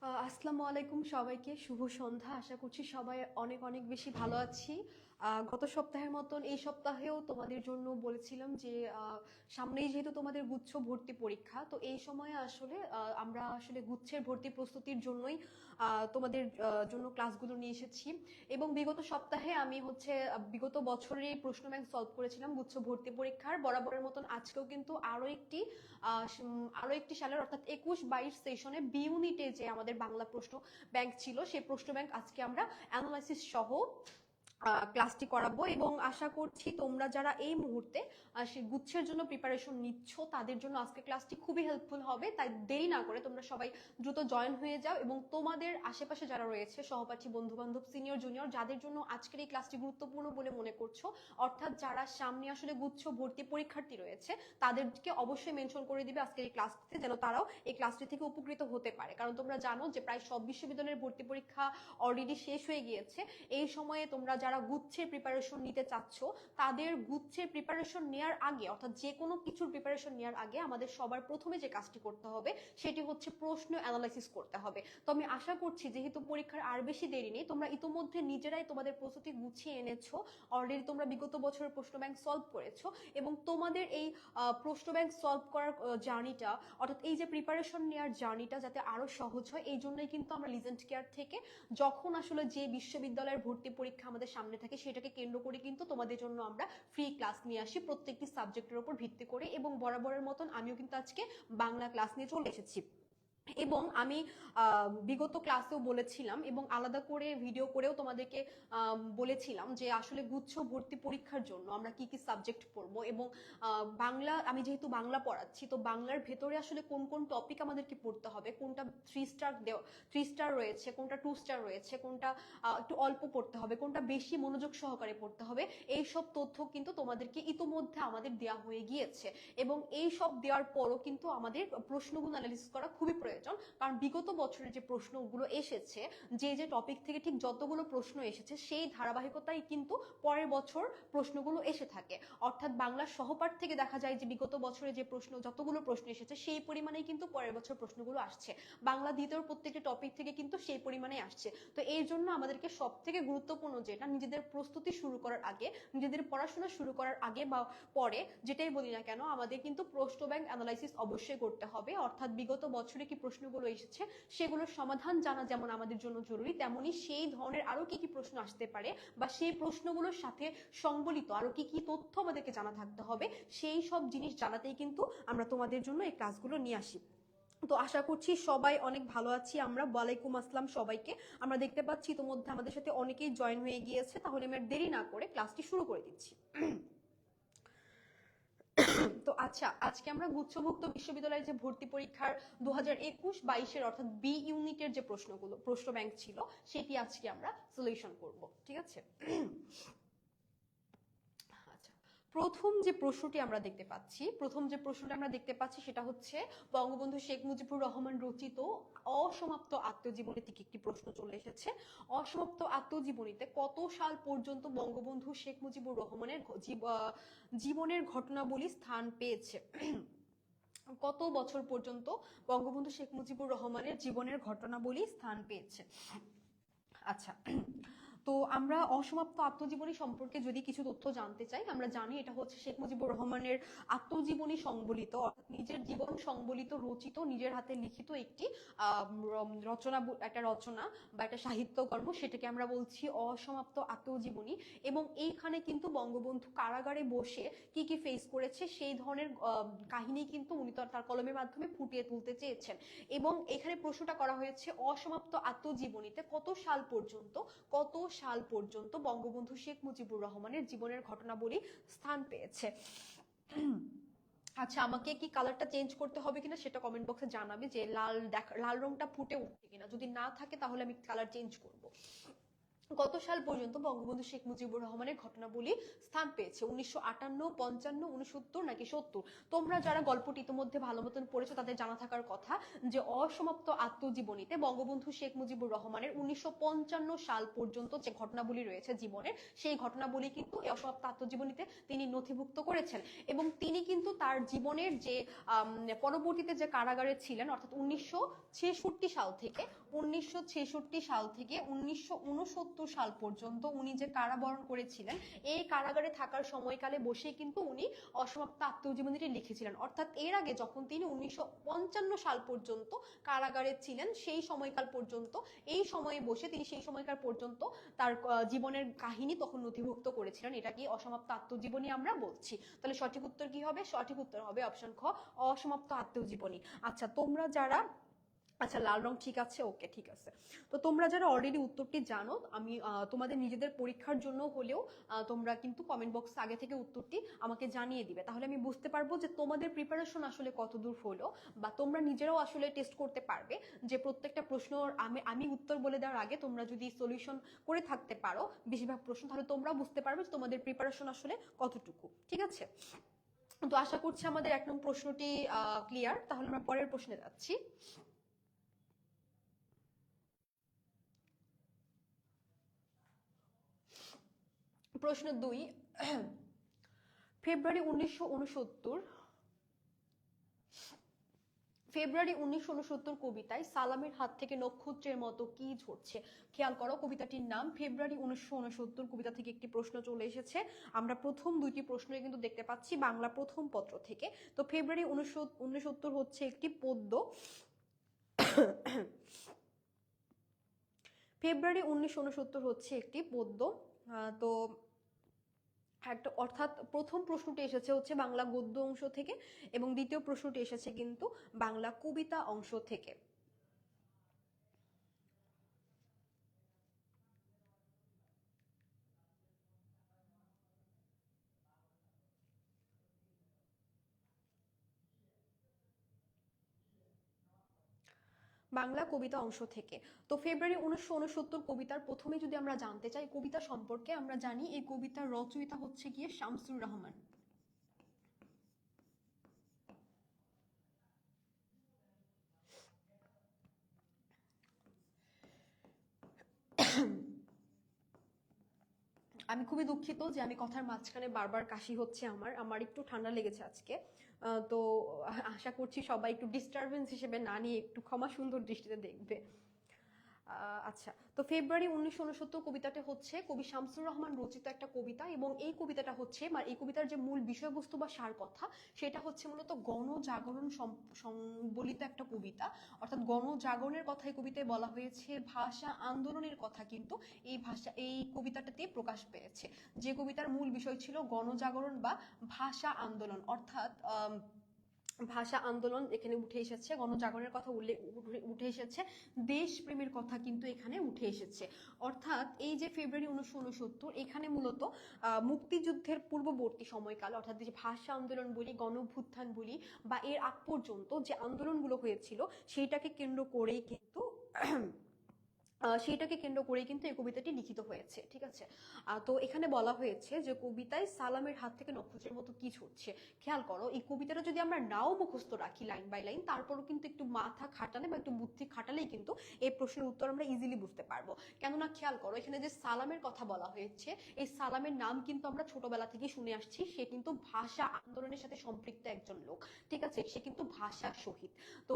আসসালামু আলাইকুম সবাইকে, শুভ সন্ধ্যা। আশা করছি সবাই অনেক অনেক বেশি ভালো আছি। গত সপ্তাহের মতন এই সপ্তাহেও তোমাদের জন্য বলেছিলাম যে সামনেই যেহেতু তোমাদের গুচ্ছ ভর্তি পরীক্ষা, তো এই সময়ে আসলে আমরা আসলে গুচ্ছের ভর্তি প্রস্তুতির জন্যই তোমাদের জন্য ক্লাসগুলো নিয়ে এসেছি। এবং বিগত সপ্তাহে আমি হচ্ছে বিগত বছরের প্রশ্ন ব্যাংক সলভ করেছিলাম গুচ্ছ ভর্তি পরীক্ষার বরাবরের মতন। আজকেও কিন্তু আরো একটি সালের অর্থাৎ 21-22 সেশনে বি ইউনিটে যে আমাদের বাংলা প্রশ্ন ব্যাংক ছিল, সেই প্রশ্ন ব্যাংক আজকে আমরা অ্যানালাইসিস সহ ক্লাসটি করাবো। এবং আশা করছি তোমরা যারা এই মুহূর্তে সে গুচ্ছের জন্য প্রিপারেশন নিচ্ছ তাদের জন্য আজকে ক্লাসটি খুবই হেল্পফুল হবে। তাই দেরি না করে তোমরা সবাই দ্রুত জয়েন হয়ে যাও এবং তোমাদের আশেপাশে যারা রয়েছে সহপাঠী, বন্ধু বান্ধব, সিনিয়র জুনিয়র, যাদের জন্য আজকের এই ক্লাসটি গুরুত্বপূর্ণ বলে মনে করছো, অর্থাৎ যারা সামনে আসলে গুচ্ছ ভর্তি পরীক্ষার্থী রয়েছে, তাদেরকে অবশ্যই মেনশন করে দিবে আজকের এই ক্লাসটিতে, যেন তারাও এই ক্লাসটি থেকে উপকৃত হতে পারে। কারণ তোমরা জানো যে প্রায় সব বিশ্ববিদ্যালয়ের ভর্তি পরীক্ষা অলরেডি শেষ হয়ে গিয়েছে। এই সময়ে তোমরা যারা গুচ্ছের প্রিপারেশন নিতে চাচ্ছ, তাদের গুচ্ছের প্রিপারেশন নেওয়ার আগে, অর্থাৎ যে কোনো কিছুর প্রিপারেশন নেওয়ার আগে আমাদের সবার প্রথমে যে কাজটি করতে হবে সেটি হচ্ছে প্রশ্ন অ্যানালাইসিস করতে হবে। তো আমি আশা করছি যেহেতু পরীক্ষার আর বেশি দেরি নেই, তোমরা ইতোমধ্যে নিজেরাই তোমাদের প্রস্তুতি গুছিয়ে এনেছো। অলরেডি তোমরা বিগত বছরের প্রশ্ন ব্যাংক সলভ করেছো এবং তোমাদের এই প্রশ্ন ব্যাংক সলভ করার জার্নিটা, অর্থাৎ এই যে প্রিপারেশন নেওয়ার জার্নিটা যাতে আরো সহজ হয়, এই জন্যই কিন্তু আমরা লিজেন্ড কেয়ার থেকে যখন আসলে যে বিশ্ববিদ্যালয়ের ভর্তি পরীক্ষা আমাদের সামনে থাকে সেটাকে কেন্দ্র করে কিন্তু তোমাদের জন্য আমরা ফ্রি ক্লাস নিয়ে আসি প্রত্যেকটি সাবজেক্টের উপর ভিত্তি করে। এবং বরাবরের মতন আমিও কিন্তু আজকে বাংলা ক্লাস নিয়ে চলে এসেছি। এবং আমি বিগত ক্লাসেও বলেছিলাম এবং আলাদা করে ভিডিও করেও তোমাদেরকে বলেছিলাম যে আসলে গুচ্ছ ভর্তি পরীক্ষার জন্য আমরা কি কি সাবজেক্ট পড়বো। এবং বাংলা, আমি যেহেতু বাংলা পড়াচ্ছি, তো বাংলার ভেতরে আসলে কোন কোন টপিক আমাদেরকে পড়তে হবে, কোনটা 3 স্টার রয়েছে, কোনটা 2 স্টার রয়েছে, কোনটা একটু অল্প পড়তে হবে, কোনটা বেশি মনোযোগ সহকারে পড়তে হবে, এই সব তথ্য কিন্তু তোমাদেরকে ইতোমধ্যে আমাদের দেওয়া হয়ে গিয়েছে। এবং এই সব দেওয়ার পরও কিন্তু আমাদের প্রশ্নগুলো অ্যানালিসিস করা খুবই প্রয়োজন। কারণ বিগত বছরের যে প্রশ্নগুলো এসেছে, যে যে টপিক থেকে ঠিক যতগুলো প্রশ্ন এসেছে সেই ধারাবাহিকতাই কিন্তু পরের বছর প্রশ্নগুলো এসে থাকে। অর্থাৎ বাংলা সহপাঠ থেকে দেখা যায় যে বিগত বছরে যে যতগুলো প্রশ্ন এসেছে সেই পরিমাণেই কিন্তু পরের বছর প্রশ্নগুলো আসছে। বাংলা দ্বিতীয় প্রত্যেকটি টপিক থেকে কিন্তু সেই পরিমাণে আসছে। তো এই জন্য আমাদেরকে সব থেকে গুরুত্বপূর্ণ যেটা, নিজেদের প্রস্তুতি শুরু করার আগে, নিজেদের পড়াশোনা শুরু করার আগে বা পরে, যেটাই বলি না কেন, আমাদের কিন্তু প্রশ্ন ব্যাংক অ্যানালাইসিস অবশ্যই করতে হবে। অর্থাৎ বিগত বছরে কি প্রশ্নগুলো এসেছে সেগুলোর সমাধান জানা যেমন আমাদের জন্য জরুরি, তেমনি সেই ধরনের আরো কি কি প্রশ্ন আসতে পারে বা সেই প্রশ্নগুলোর সাথে সংবলিত আরো কি কি তথ্য আমাদেরকে জানা থাকতে হবে, সেই সব জিনিস জানাতেই কিন্তু আমরা তোমাদের জন্য এই ক্লাসগুলো নিয়ে আসি। তো আশা করছি সবাই অনেক ভালো আছি আমরা। ওয়ালাইকুম আসসালাম সবাইকে। আমরা দেখতে পাচ্ছি ইতোমধ্যে আমাদের সাথে অনেকেই জয়েন হয়ে গিয়েছে, তাহলে আমি আর দেরি না করে ক্লাসটি শুরু করে দিচ্ছি। তো আচ্ছা, আজকে আমরা গুচ্ছভুক্ত বিশ্ববিদ্যালয়ের যে ভর্তি পরীক্ষার 2021-22 অর্থাৎ বি ইউনিটের যে প্রশ্ন ব্যাংক ছিল, সেটি আজকে আমরা সলিউশন করব। ঠিক আছে? আচ্ছা, প্রথম যে প্রশ্নটা আমরা দেখতে পাচ্ছি সেটা হচ্ছে বঙ্গবন্ধু শেখ মুজিবুর রহমান রচিত অসমাপ্ত আত্মজীবনী থেকে একটি প্রশ্ন চলে এসেছে। অসমাপ্ত আত্মজীবনীতে কত সাল পর্যন্ত বঙ্গবন্ধু শেখ মুজিবুর রহমানের জীবনের ঘটনাবলী স্থান পেয়েছে? কত বছর পর্যন্ত বঙ্গবন্ধু শেখ মুজিবুর রহমানের জীবনের ঘটনাবলী স্থান পেয়েছে? আচ্ছা, তো আমরা অসমাপ্ত আত্মজীবনী সম্পর্কে যদি কিছু তথ্য জানতে চাই, আমরা জানি এটা হচ্ছে শেখ মুজিবুর রহমানের আত্মজীবনী সংবলিত, অর্থাৎ নিজের জীবন সংবলিত রচিত, নিজের হাতে লিখিত একটি একটা রচনা বা একটা সাহিত্যকর্ম, সেটাকে আমরা বলছি অসমাপ্ত আত্মজীবনী। এবং এইখানে কিন্তু বঙ্গবন্ধু কারাগারে বসে কি কি ফেস করেছে সেই ধরনের কাহিনী কিন্তু উনি তার কলমের মাধ্যমে ফুটিয়ে তুলতে চেয়েছেন। এবং এখানে প্রশ্নটা করা হয়েছে অসমাপ্ত আত্মজীবনীতে কত সাল পর্যন্ত বঙ্গবন্ধু শেখ মুজিবুর রহমানের জীবনের ঘটনাবলী স্থান পেয়েছে। আচ্ছা, আমাকে কি কালারটা চেঞ্জ করতে হবে কিনা সেটা কমেন্ট বক্সে জানাবে, যে লাল রংটা ফুটে উঠছে কিনা। যদি না থাকে তাহলে আমি কালার চেঞ্জ করব। কত সাল পর্যন্ত বঙ্গবন্ধু শেখ মুজিবুর রহমানের ঘটনাবলী স্থান পেয়েছে? 1958, 55, 69 নাকি 70? তোমরা যারা গল্পটি ইতিমধ্যে ভালো মতন পড়েছো তাদের জানা থাকার কথা যে অসমাপ্ত আত্মজীবনীতে বঙ্গবন্ধু শেখ মুজিবুর রহমানের 1955 সাল পর্যন্ত যে ঘটনাবলী রয়েছে জীবনের, সেই ঘটনাবলী কিন্তু এই অসমাপ্ত আত্মজীবনীতে তিনি নথিভুক্ত করেছেন। এবং তিনি কিন্তু তার জীবনের যে পরবর্তীতে যে কারাগারে ছিলেন, অর্থাৎ 1966 সাল থেকে 1969 সাল পর্যন্ত উনি যে কারাবরণ করেছিলেন, এই কারাগারে থাকার সময়কালে বসে কিন্তু উনি অসমাপ্ত আত্মজীবনীটি লিখেছিলেন। অর্থাৎ এর আগে যখন তিনি 1955 সাল পর্যন্ত কারাগারে ছিলেন, সেই সময়কাল পর্যন্ত, এই সময়ে বসে তিনি সেই সময়কাল পর্যন্ত তার জীবনের কাহিনী তখন নথিভুক্ত করেছিলেন। এটা কি অসমাপ্ত আত্মজীবনী আমরা বলছি। তাহলে সঠিক উত্তর কি হবে? সঠিক উত্তর হবে অপশন খ, অসমাপ্ত আত্মজীবনী। আচ্ছা, তোমরা যারা, আচ্ছা লাল রং ঠিক আছে, ওকে ঠিক আছে। তো তোমরা যারা অলরেডি উত্তরটি জানো, আমি তোমাদের নিজেদের পরীক্ষার জন্য হলেও তোমরা কিন্তু কমেন্ট বক্সে আগে থেকে উত্তরটি আমাকে জানিয়ে দিবে, তাহলে আমি বুঝতে পারবো যে তোমাদের প্রিপারেশন আসলে কতদূর হলো, বা তোমরা নিজেরাও আসলে টেস্ট করতে পারবে যে প্রত্যেকটা প্রশ্ন আমি উত্তর বলে দেওয়ার আগে তোমরা যদি সলিউশন করে থাকতে পারো বেশিরভাগ প্রশ্ন, তাহলে তোমরা বুঝতে পারবে যে তোমাদের প্রিপারেশন আসলে কতটুকু। ঠিক আছে, তো আশা করছি আমাদের 1 নং প্রশ্নটি ক্লিয়ার। তাহলে আমরা পরের প্রশ্নে যাচ্ছি। প্রশ্ন 2, ফেব্রুয়ারি 1969 কবিতায় সালামের হাত থেকে নক্ষত্রের মতো কি ঝরছে? খেয়াল করো কবিতাটির নাম ফেব্রুয়ারি 1969, কবিতা থেকে একটি প্রশ্ন চলে এসেছে। আমরা প্রথম দুইটি প্রশ্ন কিন্তু দেখতে পাচ্ছি বাংলা প্রথম পত্র থেকে। তো ফেব্রুয়ারি 1969 হচ্ছে একটি পদ্য। ফেব্রুয়ারি 1969 হচ্ছে একটি পদ্য। তো একটা, অর্থাৎ প্রথম প্রশ্নটি এসেছে হচ্ছে বাংলা গদ্য অংশ থেকে এবং দ্বিতীয় প্রশ্নটি এসেছে কিন্তু বাংলা কবিতা অংশ থেকে। বাংলা কবিতা অংশ থেকে। তো ফেব্রুয়ারি 1969 কবিতার প্রথমে যদি আমরা জানতে চাই কবিতা সম্পর্কে, আমরা জানি এই কবিতার রচয়িতা হচ্ছে গিয়ে শামসুর রহমান। আমি খুবই দুঃখিত যে আমি কথার মাঝখানে বারবার কাশি হচ্ছে, আমার একটু ঠান্ডা লেগেছে আজকে। তো আশা করছি সবাই একটু ডিস্টারবেন্স হিসেবে না নিয়ে একটু ক্ষমা সুন্দর দৃষ্টিতে দেখবে। আচ্ছা, তো ফেব্রুয়ারি 1969 কবিতাটা হচ্ছে কবি শামসুর রহমান রচিত একটা কবিতা, এবং এই কবিতাটা হচ্ছে, এই কবিতার যে মূল বিষয়বস্তু বা সার কথা সেটা হচ্ছে মূলত গণজাগরণ সম্বলিত একটা কবিতা। অর্থাৎ গণজাগরণের কথা এই কবিতায় বলা হয়েছে, ভাষা আন্দোলনের কথা কিন্তু এই কবিতাটাতে প্রকাশ পেয়েছে। যে কবিতার মূল বিষয় ছিল গণজাগরণ বা ভাষা আন্দোলন, অর্থাৎ ভাষা আন্দোলন এখানে উঠে এসেছে, গণজাগরণের কথা উঠে এসেছে, দেশপ্রেমের কথা কিন্তু এখানে উঠে এসেছে। অর্থাৎ এই যে ফেব্রুয়ারি 1969 এখানে মূলত মুক্তিযুদ্ধের পূর্ববর্তী সময়কাল, অর্থাৎ যে ভাষা আন্দোলন বলি, গণঅভ্যুত্থান বলি, বা এর আগ পর্যন্ত যে আন্দোলনগুলো হয়েছিল সেইটাকে কেন্দ্র করেই কিন্তু সেইটাকে কেন্দ্র করে কিন্তু এই কবিতাটি লিখিত হয়েছে। ঠিক আছে, তো এখানে বলা হয়েছে যে কবিতায় সালামের হাত থেকে নক্ষত্রের মতো কি ছুটছে। খেয়াল করো এই কবিতাটা যদি আমরা নাও মুখস্থ রাখি লাইন বাই লাইন, তারপরও কিন্তু একটু মাথা খাটালে বা একটু বুদ্ধি খাটালেই কিন্তু এই প্রশ্নের উত্তর আমরা ইজিলি বুঝতে পারবো। কেননা খেয়াল করো এখানে যে সালামের কথা বলা হয়েছে, এই সালামের নাম কিন্তু আমরা ছোটবেলা থেকে শুনে আসছি, সে কিন্তু ভাষা আন্দোলনের সাথে সম্পৃক্ত একজন লোক। ঠিক আছে, সে কিন্তু ভাষা শহীদ। তো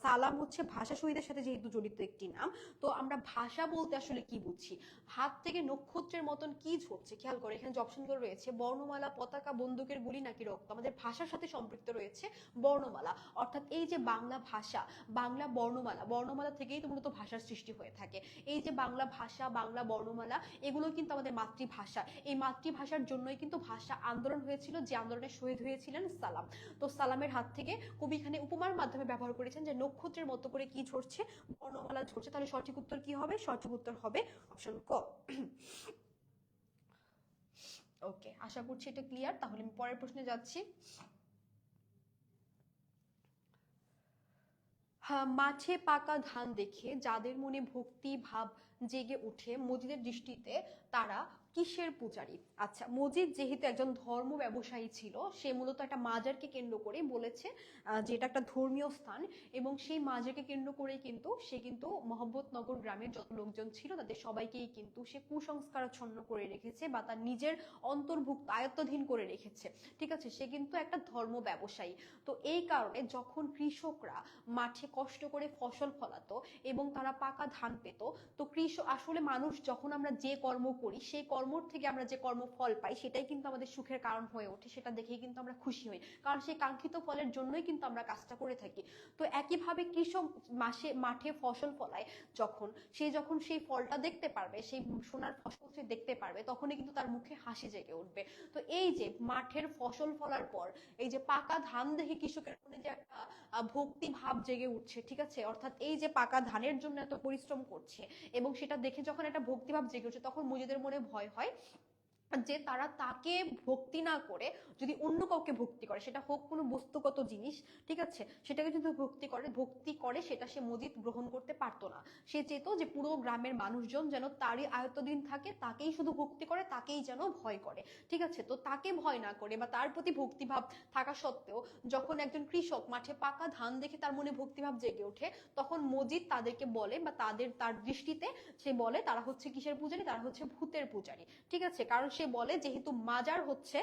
সালাম হচ্ছে ভাষা শহীদের সাথে যেহেতু জড়িত একটি নাম, তো আমরা ভাষা বলতে আসলে কি বুঝি? হাত থেকে নক্ষত্রের মতন কি ঝরছে, খেয়াল করে এখানে যে অপশনগুলো রয়েছে, বর্ণমালা, পতাকা, বন্দুকের গুলি নাকি রক্ত। আমাদের ভাষার সাথে সম্পৃক্ত রয়েছে বর্ণমালা, অর্থাৎ এই যে বাংলা ভাষা, বাংলা বর্ণমালা থেকেই তো মূলত ভাষার সৃষ্টি হয়ে থাকে। এই যে বাংলা ভাষা, বাংলা বর্ণমালা, এগুলো কিন্তু আমাদের মাতৃভাষা। এই মাতৃভাষার জন্যই কিন্তু ভাষা আন্দোলন হয়েছিল, যে আন্দোলনে শহীদ হয়েছিলেন সালাম। তো সালামের হাত থেকে কবি এখানে উপমার মাধ্যমে ব্যবহার করেছেন যে নক্ষত্রের মতো করে কি ঝরছে, বর্ণমালা ঝরছে। তাহলে সঠিক উত্তর কি হবে? সঠিক উত্তর হবে অপশন ক। ওকে, আশা করছি এটা ক্লিয়ার। তাহলে আমি পরের প্রশ্নে যাচ্ছি। হ্যাঁ, মাঠে পাকা ধান দেখে যাদের মনে ভক্তি ভাব জেগে ওঠে মজিদের দৃষ্টিতে তারা কিসের পূজারী? আচ্ছা, মজিদ যেহেতু একজন ধর্ম ব্যবসায়ী ছিল, সে মূলত একটা মাজারকে কেন্দ্র করে বলেছে যে এটা একটা ধর্মীয় স্থান, এবং সেই মাজারকে কেন্দ্র করে কিন্তু সে কিন্তু মোহাম্মদনগর গ্রামের যত লোকজন ছিল তাদের সবাইকেই কিন্তু সে কুসংস্কারাচ্ছন্ন করে রেখেছে বা তার নিজের অন্তর্ভুক্ত আয়ত্তাধীন করে রেখেছে। ঠিক আছে, সে কিন্তু একটা ধর্ম ব্যবসায়ী। তো এই কারণে যখন কৃষকরা মাঠে কষ্ট করে ফসল ফলাতো এবং তারা পাকা ধান পেত, তো কৃষক আসলে মানুষ যখন আমরা যে কর্ম করি সেই কর্মর থেকে আমরা যে কর্মফল পাই সেটাই কিন্তু আমাদের সুখের কারণ হয়ে ওঠে, সেটা দেখেই কিন্তু আমরা খুশি হই, কারণ সেই কাঙ্ক্ষিত ফলের জন্যই কিন্তু আমরা কাজটা করে থাকি। তো একইভাবে কৃষক মাঠে ফসল ফলায়, যখন সেই ফলটা দেখতে পারবে, সেই সোনার ফসল সে দেখতে পারবে, তখনই কিন্তু তার মুখে হাসি জেগে উঠবে। তো এই যে মাঠের ফসল ফলার পর এই যে পাকা ধান দেখে কৃষকের মনে যে একটা ভক্তি ভাব জেগে উঠছে, ঠিক আছে, অর্থাৎ এই যে পাকা ধানের জন্য এত পরিশ্রম করছে এবং সেটা দেখে যখন একটা ভক্তিভাব জেগে উঠছে, তখন নিজেদের মনে ভয় হয় যে তারা তাকে ভক্তি না করে যদি অন্য কাউকে ভক্তি করে, সেটা হোক কোনো বস্তুগত জিনিস, ঠিক আছে, সেটাকে যদি ভক্তি করে সেটা সে মজিদ গ্রহণ করতে পারতো না। সে চেত যে পুরো গ্রামের মানুষজন যেন তারই আয়ত্তাধীন থাকে, তাকেই শুধু ভক্তি করে, তাকেই যেন ভয় করে। ঠিক আছে, তো তাকে ভয় না করে বা তার প্রতি ভক্তিভাব থাকা সত্ত্বেও যখন একজন কৃষক মাঠে পাকা ধান দেখে তার মনে ভক্তিভাব জেগে ওঠে, তখন মজিদ তাদেরকে বলে বা তার দৃষ্টিতে সে বলে তারা হচ্ছে কিসের পূজারী? তারা হচ্ছে ভূতের পূজারী। ঠিক আছে, কারণ সে বলে যেহেতু মাজার হচ্ছে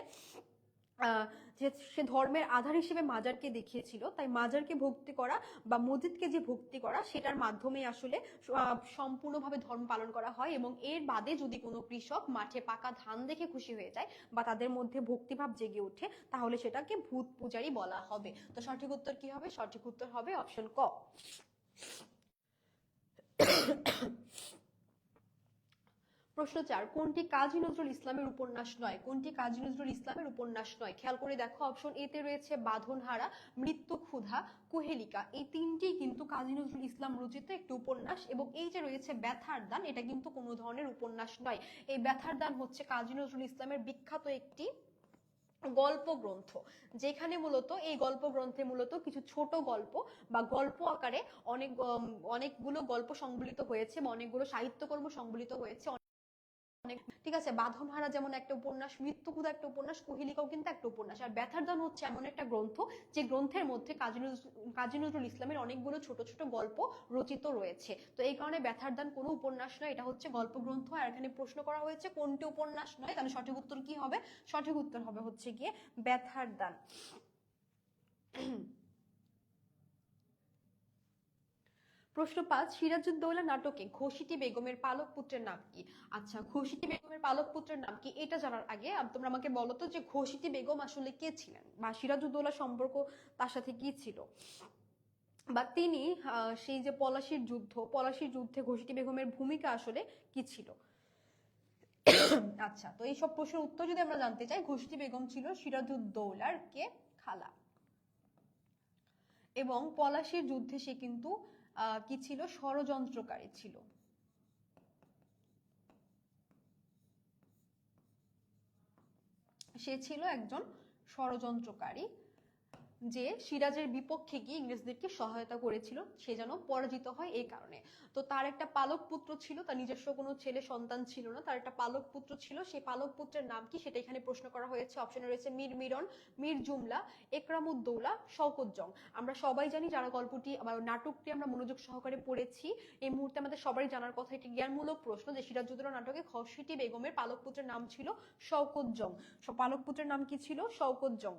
যে সে ধর্মের আধার হিসেবে মাজারকে দেখিয়েছিল, তাই মাজারকে ভক্তি করা বা মসজিদকে যে ভক্তি করা সেটার মাধ্যমে আসলে সম্পূর্ণভাবে ধর্ম পালন করা হয়। এবং এর বাদে যদি কোনো কৃষক মাঠে পাকা ধান দেখে খুশি হয়ে যায় বা তাদের মধ্যে ভক্তিভাব জেগে ওঠে, তাহলে সেটাকে ভূত পূজারী বলা হবে। তো সঠিক উত্তর কি হবে? সঠিক উত্তর হবে অপশন ক। প্রশ্ন 4, কোনটি কাজী নজরুল ইসলামের উপন্যাস নয়? কোনটি কাজী নজরুল ইসলামের উপন্যাস নয়? খেয়াল করে দেখো, অপশন এ তে রয়েছে বাঁধনহারা, মৃত্যু ক্ষুধা, কুহেলিকা। এই তিনটি কিন্তু কাজী নজরুল ইসলাম রচিত একটি উপন্যাস। এবং এই যে রয়েছে ব্যথার দান, এটা কিন্তু কোনো ধরনের উপন্যাস নয়। এই ব্যথার দান হচ্ছে কাজী নজরুল ইসলামের বিখ্যাত একটি গল্প গ্রন্থ, যেখানে মূলত এই গল্প গ্রন্থে মূলত কিছু ছোট গল্প বা গল্প আকারে অনেকগুলো গল্প সংবলিত হয়েছে বা অনেকগুলো সাহিত্যকর্ম সংবলিত হয়েছে। ঠিক আছে, বাঁধনহারা যেমন একটা উপন্যাস, মৃত্যুকুদা একটা উপন্যাস, কুহেলিকাও কিন্তু একটা উপন্যাস। আর ব্যথার দান হচ্ছে এমন একটা গ্রন্থ যে গ্রন্থের মধ্যে কাজী নজরুল ইসলামের অনেকগুলো ছোট ছোট গল্প রচিত রয়েছে। তো এই কারণে ব্যথার দান কোনো উপন্যাস নয়, এটা হচ্ছে গল্প গ্রন্থ। আর এখানে প্রশ্ন করা হয়েছে কোনটি উপন্যাস নয়, তাহলে সঠিক উত্তর কি হবে? সঠিক উত্তর হবে হচ্ছে গিয়ে ব্যথার দান। প্রশ্ন 5, সিরাজউদ্দৌলা নাটকে ঘসিটি বেগমের পালক পুত্রের নাম কি? আচ্ছা, ঘসিটি বেগমের পালক পুত্রের নাম কি এটা জানার আগে তোমরা আমাকে বলো তো যে ঘসিটি বেগম আসলে কে ছিলেন বা সিরাজউদ্দৌলা সম্পর্ক তার সাথে কি ছিল, বা তিনি সেই যে পলাশির যুদ্ধে ঘসিটি বেগমের ভূমিকা আসলে কি ছিল? আচ্ছা, তো এইসব প্রশ্নের উত্তর যদি আমরা জানতে চাই, ঘসিটি বেগম ছিল সিরাজউদ্দৌলার কে খালা, এবং পলাশির যুদ্ধে সে কিন্তু কি ছিল? ষড়যন্ত্রকারী ছিল। সে ছিল একজন ষড়যন্ত্রকারী, যে সিরাজের বিপক্ষে গিয়ে ইংরেজদেরকে সহায়তা করেছিল, সে যেন পরাজিত হয় এই কারণে। তো তার একটা পালক পুত্র ছিল, তার নিজস্ব কোনো ছেলে সন্তান ছিল না, তার একটা পালক পুত্র ছিল। সেই পালক পুত্রের নাম কি সেটা এখানে প্রশ্ন করা হয়েছে। অপশনে রয়েছে মীর মিরন, মীর জুমলা, একরামুদ্দৌলা, শওকত জং। আমরা সবাই জানি, যারা গল্পটি নাটকটি আমরা মনোযোগ সহকারে পড়েছি, এই মুহূর্তে আমাদের সবারই জানার কথা, এটি জ্ঞানমূলক প্রশ্ন, যে সিরাজউদ্দৌলা নাটকে ঘসিটি বেগমের পালক পুত্রের নাম ছিল শওকত জং। পালক পুত্রের নাম কি ছিল? শওকত জং।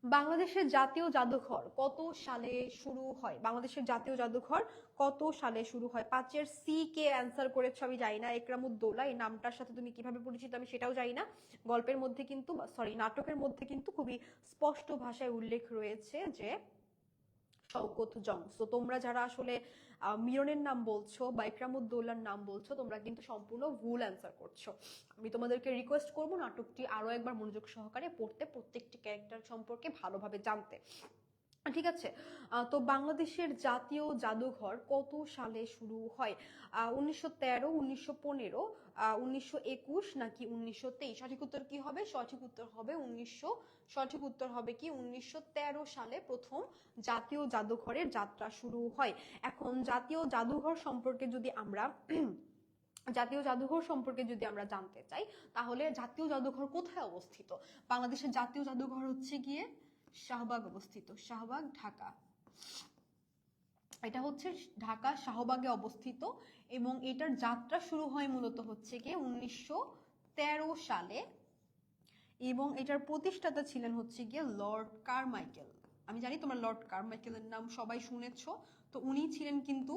বাংলাদেশের জাতীয় জাদুঘর কত সালে শুরু হয়? বাংলাদেশের জাতীয় জাদুঘর কত সালে শুরু হয়? 5-এর সি কে অ্যান্সার করেছো আমি জানি না। একরামুদ্দৌলা এই নামটার সাথে তুমি কিভাবে পরিচিত আমি সেটাও জানি না। গল্পের মধ্যে কিন্তু, সরি, নাটকের মধ্যে কিন্তু খুবই স্পষ্ট ভাষায় উল্লেখ রয়েছে যে শওকত জং। তো তোমরা যারা আসলে মিরনের নাম বলছো বা ইকরামুদ্দৌলার নাম বলছো, তোমরা কিন্তু সম্পূর্ণ ভুল অ্যান্সার করছো। আমি তোমাদেরকে রিকোয়েস্ট করবো নাটকটি আরো একবার মনোযোগ সহকারে পড়তে, প্রত্যেকটি ক্যারেক্টার সম্পর্কে ভালোভাবে জানতে। ঠিক আছে। তো বাংলাদেশের জাতীয় জাদুঘর কত সালে শুরু হয়? 1913, 1915, 1921 নাকি 1923? সঠিক উত্তর কি হবে? সঠিক উত্তর হবে 1913 সালে প্রথম জাতীয় জাদুঘরের যাত্রা শুরু হয়। এখন জাতীয় জাদুঘর সম্পর্কে যদি আমরা জানতে চাই, তাহলে জাতীয় জাদুঘর কোথায় অবস্থিত? বাংলাদেশের জাতীয় জাদুঘর হচ্ছে গিয়ে শাহবাগ অবস্থিত, শাহবাগ, ঢাকা। এটা হচ্ছে ঢাকা শাহবাগে অবস্থিত এবং এটার যাত্রা শুরু হয় মূলত হচ্ছে গিয়ে 1913 সালে এবং এটার প্রতিষ্ঠাতা ছিলেন হচ্ছে গিয়ে লর্ড কারমাইকেল। আমি জানি তোমরা লর্ড কারমাইকেলের নাম সবাই শুনেছো, তো উনি ছিলেন কিন্তু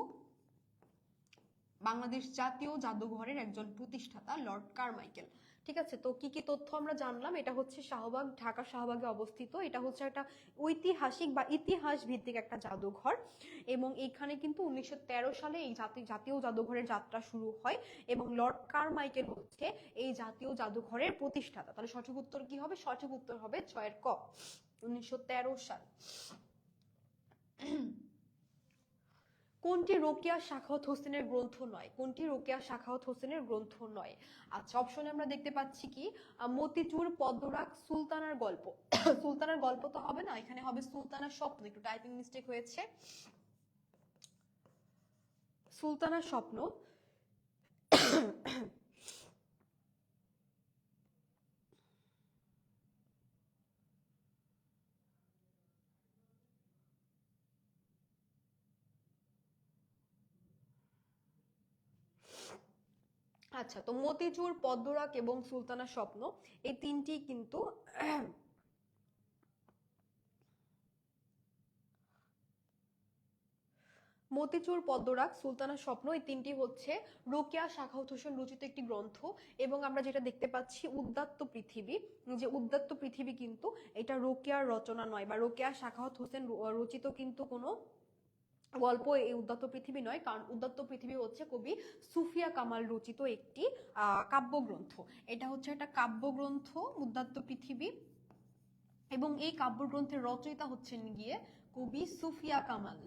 বাংলাদেশ জাতীয় জাদুঘরের একজন প্রতিষ্ঠাতা, লর্ড কারমাইকেল। ঠিক আছে, তো কি কি তথ্য আমরা জানলাম? এটা হচ্ছে শাহবাগ, ঢাকা শাহবাগে অবস্থিত। এটা হচ্ছে একটা ঐতিহাসিক বা ইতিহাস ভিত্তিক একটা জাদুঘর এবং এখানে কিন্তু 1913 সালে এই জাতীয় জাদুঘরের যাত্রা শুরু হয় এবং লর্ড কারমাইকেল হচ্ছে এই জাতীয় জাদুঘরের প্রতিষ্ঠাতা। তাহলে সঠিক উত্তর কি হবে? সঠিক উত্তর হবে 6 ক, 1913 সাল। কোনটি রোকেয়া সাখাওয়াত হোসেনের গ্রন্থ নয়? কোনটি রোকেয়া সাখাওয়াত হোসেনের গ্রন্থ নয়? আচ্ছা, অপশনে আমরা দেখতে পাচ্ছি কি মতিচুর, পদ্মরাগ, সুলতানার গল্প। সুলতানার গল্প তো হবে না, এখানে হবে সুলতানার স্বপ্ন। একটু টাইপিং মিস্টেক হয়েছে, সুলতানার স্বপ্ন। আচ্ছা, তো মতিচুর, পদ্মরাগ এবং সুলতানার স্বপ্ন এই তিনটি কিন্তু মতিচুর, পদ্মরাগ, সুলতানার স্বপ্ন এই তিনটি হচ্ছে রোকেয়া সাখাওয়াত হোসেন রচিত একটি গ্রন্থ। এবং আমরা যেটা দেখতে পাচ্ছি উদ্যাত্ত পৃথিবী, যে উদ্যাত্ত পৃথিবী কিন্তু এটা রোকেয়ার রচনা নয় বা রোকেয়া সাখাওয়াত হোসেন রচিত কিন্তু কোনো গল্প এই উদ্যাত্ত পৃথিবী নয়, কারণ উদ্যাত্ত পৃথিবী হচ্ছে কবি সুফিয়া কামাল রচিত একটি কাব্যগ্রন্থ। এটা হচ্ছে একটা কাব্যগ্রন্থ উদ্যাত্ত পৃথিবী এবং এই কাব্যগ্রন্থের রচয়িতা হচ্ছেন গিয়ে কবি সুফিয়া কামাল।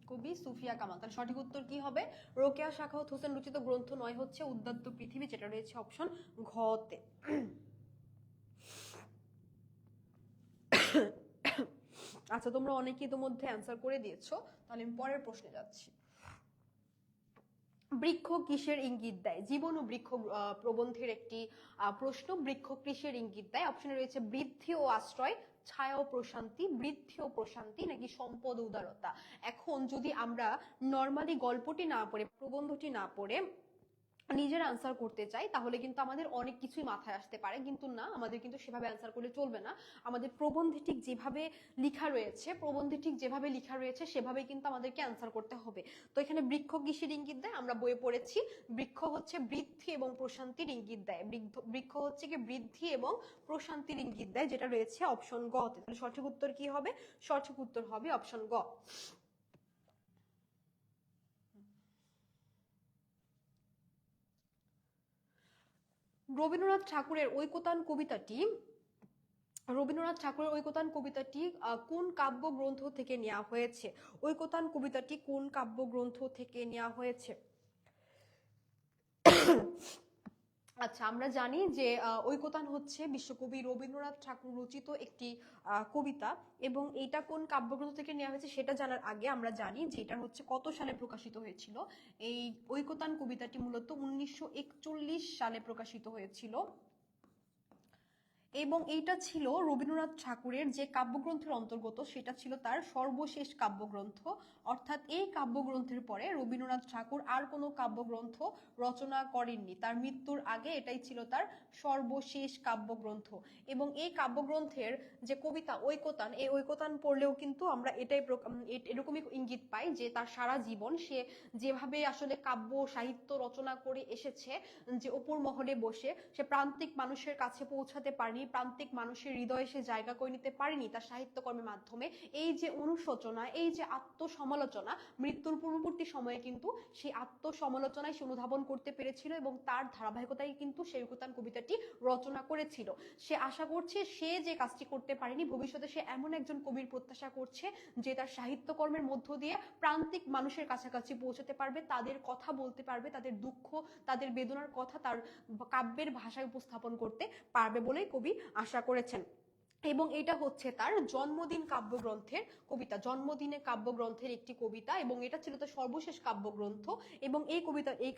কবি সুফিয়া কামাল। তাহলে সঠিক উত্তর কি হবে? রোকেয়া সাখাওয়াত হোসেন রচিত গ্রন্থ নয় হচ্ছে উদ্যাত্ত পৃথিবী, যেটা রয়েছে অপশন ঘ তে। আচ্ছা, তোমরা অনেকেই ইতিমধ্যে অ্যান্সার করে দিয়েছো, তাহলে আমি পরের প্রশ্নে যাচ্ছি। বৃক্ষ কিসের ইঙ্গিত দেয়? জীবন ও বৃক্ষ প্রবন্ধের একটি প্রশ্ন। বৃক্ষ কিসের ইঙ্গিত দেয়? অপশনে রয়েছে বৃদ্ধি ও আশ্রয়, ছায়া ও প্রশান্তি, বৃদ্ধি ও প্রশান্তি নাকি সম্পদ ও উদারতা। এখন যদি আমরা নর্মালি গল্পটি না পড়ে, প্রবন্ধটি না পড়ে নিজের আনসার করতে চাই, তাহলে কিন্তু আমাদের অনেক কিছুই মাথায় আসতে পারে, কিন্তু না, আমাদের কিন্তু সেভাবে আনসার করলে চলবে না। আমাদের প্রবন্ধে ঠিক যেভাবে লেখা রয়েছে সেভাবে কিন্তু আমাদেরকে আনসার করতে হবে। তো এখানে বৃক্ষ কিসের ইঙ্গিত দেয়? আমরা বইয়ে পড়েছি বৃক্ষ হচ্ছে বৃদ্ধি এবং প্রশান্তির ইঙ্গিত দেয়। বৃক্ষ হচ্ছে কি বৃদ্ধি এবং প্রশান্তির ইঙ্গিত দেয়, যেটা রয়েছে অপশন গ তে। তাহলে সঠিক উত্তর কি হবে? সঠিক উত্তর হবে অপশন গ। রবীন্দ্রনাথ ঠাকুরের ঐকতান কবিতাটি কোন কাব্যগ্রন্থ থেকে নেওয়া হয়েছে? ঐকতান কবিতাটি কোন কাব্যগ্রন্থ থেকে নেওয়া হয়েছে? আচ্ছা, আমরা জানি যে ঐকতান হচ্ছে বিশ্বকবি রবীন্দ্রনাথ ঠাকুর রচিত একটি কবিতা এবং এটা কোন কাব্যগ্রন্থ থেকে নেওয়া হয়েছে সেটা জানার আগে আমরা জানি যে এটা হচ্ছে কত সালে প্রকাশিত হয়েছিল। এই ঐকতান কবিতাটি মূলত 1941 সালে প্রকাশিত হয়েছিল এবং এইটা ছিল রবীন্দ্রনাথ ঠাকুরের যে কাব্যগ্রন্থের অন্তর্গত, সেটা ছিল তার সর্বশেষ কাব্যগ্রন্থ। অর্থাৎ এই কাব্যগ্রন্থের পরে রবীন্দ্রনাথ ঠাকুর আর কোনো কাব্যগ্রন্থ রচনা করেননি। তার মৃত্যুর আগে এটাই ছিল তার সর্বশেষ কাব্যগ্রন্থ। এবং এই কাব্যগ্রন্থের যে কবিতা ঐকতান, এই ঐকতান পড়লেও কিন্তু আমরা এরকমই ইঙ্গিত পাই যে তার সারা জীবন সে যেভাবে আসলে কাব্য সাহিত্য রচনা করে এসেছে, যে অপুর মহলে বসে সে প্রান্তিক মানুষের কাছে পৌঁছাতে পারেনি, পারেনি, প্রান্তিক মানুষের হৃদয়ে সে জায়গা করে নিতে পারেনি তার সাহিত্যকর্মের মাধ্যমে, এই যে অনুশোচনা, এই যে আত্মসমালোচনা, মৃত্যুর পূর্ববর্তী সময়ে কিন্তু সেই আত্মসমালোচনায় সে অনুধাবন করতে পেরেছিল এবং তার ধারাবাহিকতায় কিন্তু সেই ঐকতান কবিতাটি রচনা করেছিল। সে আশা করছে সে যে কাজটি করতে পারেনি ভবিষ্যতে সে এমন একজন কবির প্রত্যাশা করছে যে তার সাহিত্যকর্মের মধ্য দিয়ে প্রান্তিক মানুষের কাছাকাছি পৌঁছতে পারবে, তাদের কথা বলতে পারবে, তাদের দুঃখ তাদের বেদনার কথা তার কাব্যের ভাষায় উপস্থাপন করতে পারবে বলেই কবি আশা করেছেন। এবং এটা হচ্ছে তার জন্মদিন কাব্যগ্রন্থের কবিতা, জন্মদিনে কাব্যগ্রন্থের একটি কবিতা, এবং এটা ছিল তার সর্বশেষ কাব্যগ্রন্থ। এবং এই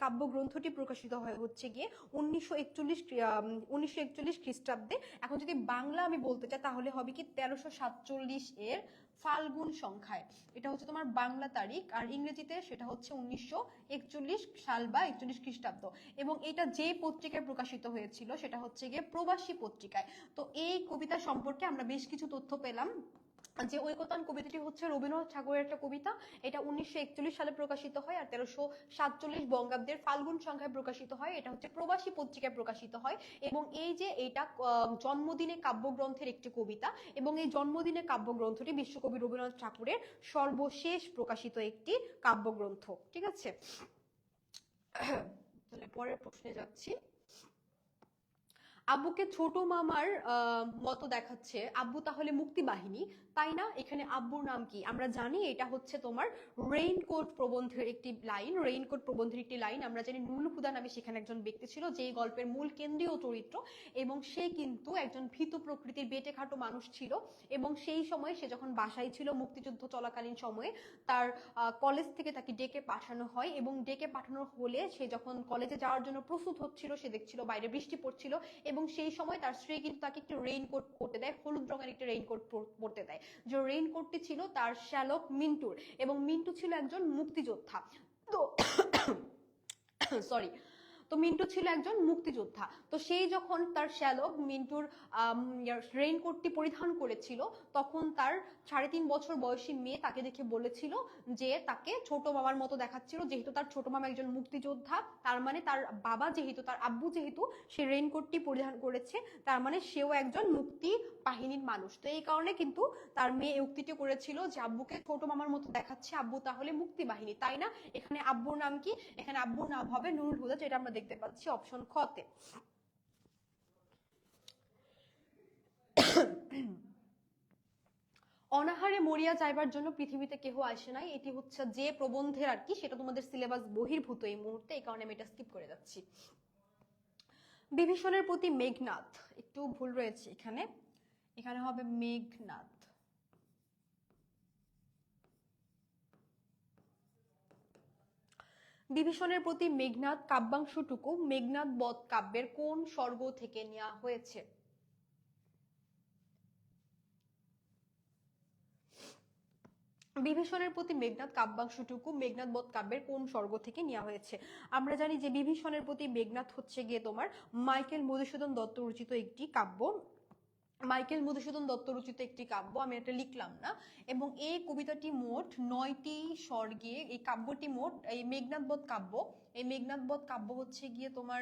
কাব্যগ্রন্থটি প্রকাশিত হয় হচ্ছে গিয়ে 1941 খ্রিস্টাব্দে। এখন যদি বাংলা আমি বলতে চাই তাহলে হবে কি 1347 এর ফাল্গুন সংখ্যায়, এটা হচ্ছে তোমার বাংলা তারিখ, আর ইংরেজিতে সেটা হচ্ছে 1941 সাল বা 41 খ্রিস্টাব্দ। এবং এটা যে পত্রিকায় প্রকাশিত হয়েছিল সেটা হচ্ছে গিয়ে প্রবাসী পত্রিকায়। তো এই কবিতা সম্পর্কে আমরা বেশ কিছু তথ্য পেলাম, যে ঐকতান কবিতাটি হচ্ছে রবীন্দ্রনাথ ঠাকুরের একটা কবিতা, এটা 1941 সালে প্রকাশিত হয়, আর 1347 বঙ্গাব্দের ফাল্গুন সংখ্যায় প্রকাশিত হয়, এটা হচ্ছে প্রবাসী পত্রিকায় প্রকাশিত হয়। এবং এই যে এটা জন্মদিনে কাব্যগ্রন্থের একটি কবিতা, এবং এই জন্মদিনে কাব্যগ্রন্থটি বিশ্বকবি রবীন্দ্রনাথ ঠাকুরের সর্বশেষ প্রকাশিত একটি কাব্যগ্রন্থ। ঠিক আছে, তাহলে পরের প্রশ্নে যাচ্ছি। আব্বুকে ছোট মামার মতো দেখাচ্ছে, আব্বু তাহলে মুক্তি বাহিনী, তাই না? এখানে আব্বুর নাম কি? আমরা জানি এটা হচ্ছে তোমার রেইনকোট প্রবন্ধের একটি লাইন, রেইনকোট প্রবন্ধের একটি লাইন। আমরা জানি নুরুল হুদা নামে সেখানে একজন ব্যক্তি ছিল যে গল্পের মূল কেন্দ্রীয় চরিত্র, এবং সে কিন্তু একজন ভীতু প্রকৃতির বেটেখাটো মানুষ ছিল। এবং সেই সময় সে যখন বাসায় ছিল মুক্তিযুদ্ধ চলাকালীন সময়ে তার কলেজ থেকে তাকে ডেকে পাঠানো হয়, এবং ডেকে পাঠানো হলে সে যখন কলেজে যাওয়ার জন্য প্রস্তুত হচ্ছিল সে দেখছিল বাইরে বৃষ্টি পড়ছিল, এবং সেই সময় তার স্ত্রী কিন্তু তাকে একটি রেইনকোট পরতে দেয়, হলুদ রঙের একটি রেইনকোট পরতে দেয়, যে রেইনকোটটি ছিল তার শ্যালক মিন্টুর, এবং মিন্টু ছিল একজন মুক্তিযোদ্ধা। তো সরি, তো মিন্টু ছিল একজন মুক্তিযোদ্ধা। তো সেই যখন তার শ্যালক মিন্টুর রেইনকোটটি পরিধান করেছিল তখন তার 3.5 বছর বয়সী মেয়ে তাকে দেখে বলেছিল যে তাকে ছোট মামার মতো দেখাচ্ছিল, যেহেতু তার ছোট মামা একজন মুক্তিযোদ্ধা, তার মানে তার বাবা যেহেতু, তার আব্বু যেহেতু সে রেইনকোটটি পরিধান করেছে তার মানে সেও একজন মুক্তি বাহিনীর মানুষ। তো এই কারণে কিন্তু তার মেয়ে উক্তিটি করেছিল যে আব্বুকে ছোট মামার মতো দেখাচ্ছে, আব্বু তাহলে মুক্তি বাহিনী, তাই না? এখানে আব্বুর নাম কি? এখানে আব্বুর নাম হবে নুরুল হুদা, যেটা আমরা দেখতে পাচ্ছি অপশন খ তে। অনাহারে মরিয়া যাইবার জন্য পৃথিবীতে কেহ আসে নাই, এটি হচ্ছে যে প্রবন্ধের আর কি, সেটা তোমাদের সিলেবাস বহির্ভূত এই মুহূর্তে, এই কারণে আমি এটা স্কিপ করে যাচ্ছি। বিভীষণের প্রতি মেঘনাদ, একটু ভুল রয়েছে এখানে, এখানে হবে মেঘনাদ। বিভীষণের প্রতি মেঘনাদ কাব্যাংশটুকু মেঘনাদ বধ কাব্যের কোন স্বর্গ থেকে নেওয়া হয়েছে? বিভীষণের প্রতি মেঘনাদ কাব্যাংশটুকু মেঘনাদ বধ কাব্যের কোন স্বর্গ থেকে নেওয়া হয়েছে? আমরা জানি যে বিভীষণের প্রতি মেঘনাদ হচ্ছে গিয়ে তোমার মাইকেল মধুসূদন দত্ত রচিত একটি কাব্য, মাইকেল মধুসূদন দত্ত রচিত একটি কাব্য, আমি এটা লিখলাম না। এবং এই কবিতাটি মোট 9টি স্বর্গে, এই কাব্যটি মোট, এই মেঘনাদ বধ কাব্য, এই মেঘনাদ বধ কাব্য হচ্ছে গিয়ে তোমার,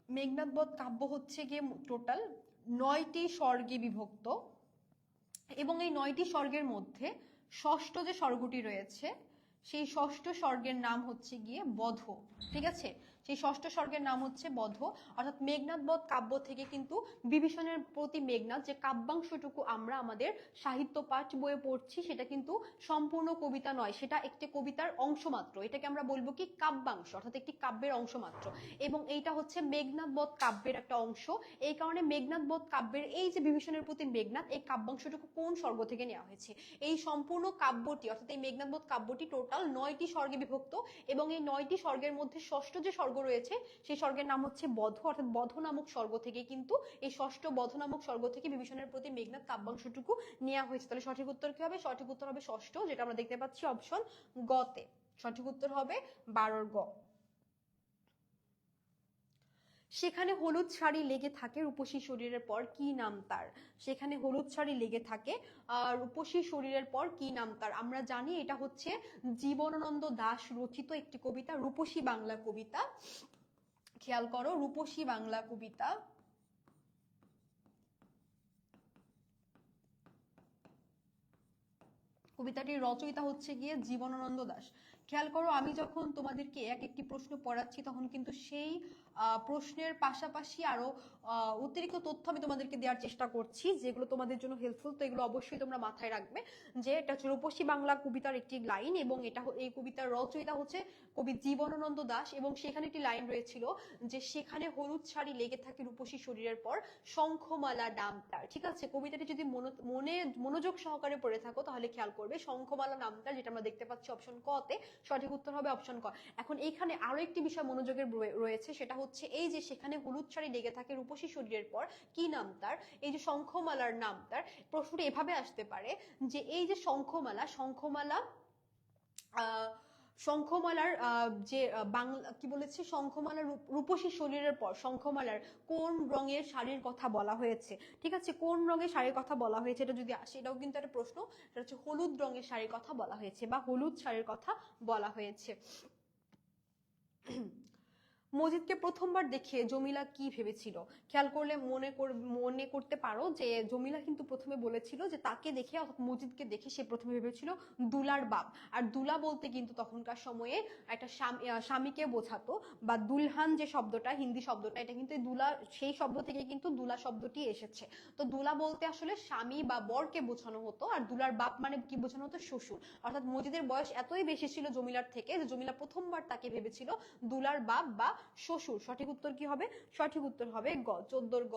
মেঘনাদ বধ কাব্য হচ্ছে গিয়ে টোটাল 9টি স্বর্গে বিভক্ত, এবং এই 9টি স্বর্গের মধ্যে ষষ্ঠ যে স্বর্গটি রয়েছে সেই ষষ্ঠ স্বর্গের নাম হচ্ছে গিয়ে বধ। ঠিক আছে, সেই ষষ্ঠ স্বর্গের নাম হচ্ছে বধ। অর্থাৎ মেঘনাদ বধ কাব্য থেকে কিন্তু বিভীষণের প্রতি মেঘনাদ যে কাব্যাংশটুকু আমরা আমাদের সাহিত্য পাঠ বইয়ে পড়ছি সেটা কিন্তু সম্পূর্ণ কবিতা নয়, সেটা একটি কবিতার অংশ মাত্র, এটাকে আমরা বলবো কি কাব্যাংশ, অর্থাৎ একটি কাব্যের অংশ মাত্র। এবং এইটা হচ্ছে মেঘনাদ বধ কাব্যের একটা অংশ। এই কারণে মেঘনাদ বধ কাব্যের এই যে বিভীষণের প্রতি মেঘনাদ, এই কাব্যাংশটুকু কোন স্বর্গ থেকে নেওয়া হয়েছে? এই সম্পূর্ণ কাব্যটি অর্থাৎ এই মেঘনাদ বধ কাব্যটি টোটাল 9টি স্বর্গে বিভক্ত, এবং এই 9টি স্বর্গের মধ্যে ষষ্ঠ যে স্বর্গ রয়েছে সেই স্বর্গের নাম হচ্ছে বধ, অর্থাৎ বধ নামক স্বর্গ থেকে কিন্তু এই ষষ্ঠ বধ নামক স্বর্গ থেকে বিভীষণের প্রতি মেঘনাদ কাব্যাংশটুকু নেওয়া হয়েছে। তাহলে সঠিক উত্তর কি হবে? সঠিক উত্তর হবে ষষ্ঠ, যেটা আমরা দেখতে পাচ্ছি অপশন গ তে। সঠিক উত্তর হবে 12 গ। সেখানে হলুদ শাড়ি লেগে থাকে রূপসী শরীরের পর কি নাম তার? সেখানে হলুদ শাড়ি লেগে থাকে রূপসী শরীরের পর কি নাম তার? আমরা জানি এটা হচ্ছে জীবনানন্দ দাশ রচিত একটি কবিতা, রূপসী বাংলা কবিতা। খেয়াল করো, রূপসী বাংলা কবিতা, কবিতাটির রচয়িতা হচ্ছে গিয়ে জীবনানন্দ দাশ। খেয়াল করো, আমি যখন তোমাদেরকে এক একটি প্রশ্ন পড়াচ্ছি তখন কিন্তু সেই প্রশ্নের পাশাপাশি আরো অতিরিক্ত তথ্য আমি তোমাদেরকে দেওয়ার চেষ্টা করছি, যেগুলো তোমাদের জন্য হেল্পফুল। তো এগুলো অবশ্যই তোমরা মাথায় রাখবে যে এটা হচ্ছে রূপসী বাংলা কবিতার একটি লাইন, এবং এই কবিতার রচয়িতা হচ্ছে কবি জীবনানন্দ দাশ। এবং সেখানে একটি লাইন রয়েছিল যে সেখানে হলুদ শাড়ি লেগে থাকে রূপসী শরীরের পর, শঙ্খমালা নাম তার। ঠিক আছে, কবিতাটি যদি মনোযোগ সহকারে পড়ে থাকো তাহলে খেয়াল করবে শঙ্খমালা নাম তার, যেটা আমরা দেখতে পাচ্ছি অপশন ক তে, সঠিক উত্তর হবে অপশন ক। এখন এইখানে আরো একটি বিষয় মনোযোগের রয়েছে, সেটা হচ্ছে এই যে সেখানে হলুদ শাড়ি লেগে থাকে রূপসী শরীরের পর, কি নাম তার? এই যে শঙ্খমালার নাম তার। প্রশ্নটা এভাবে আসতে পারে যে এই যে শঙ্খমালা শঙ্খমালার যে বাংলা কি বলেছে, শঙ্খমালার রূপসী শরীরের পর শঙ্খমালার কোন রঙের শাড়ির কথা বলা হয়েছে? ঠিক আছে, কোন রঙের শাড়ির কথা বলা হয়েছে এটা যদি আসে, এটাও কিন্তু একটা প্রশ্ন। এটা হচ্ছে হলুদ রঙের শাড়ির কথা বলা হয়েছে, বা হলুদ শাড়ির কথা বলা হয়েছে। মজিদকে প্রথমবার দেখে জমিলা কি ভেবেছিল? খেয়াল করলে মনে করতে পারো যে জমিলা কিন্তু প্রথমে বলেছিল যে তাকে দেখে, অর্থাৎ মজিদকে দেখে সে প্রথমে ভেবেছিল দুলার বাপ। আর দুলা বলতে কিন্তু তখনকার সময়ে একটা স্বামীকে বোঝাতো, বা দুলহান যে শব্দটা, হিন্দি শব্দটা, এটা কিন্তু দুলা, সেই শব্দ থেকে কিন্তু দুলা শব্দটি এসেছে। তো দুলা বলতে আসলে স্বামী বা বরকে বোঝানো হতো, আর দুলার বাপ মানে কি বোঝানো হতো? শ্বশুর। অর্থাৎ মজিদের বয়স এতই বেশি ছিল জমিলার থেকে যে জমিলা প্রথমবার তাকে ভেবেছিল দুলার বাপ বা শ্বশুর। সঠিক উত্তর কি হবে? সঠিক উত্তর হবে গ, 14 গ।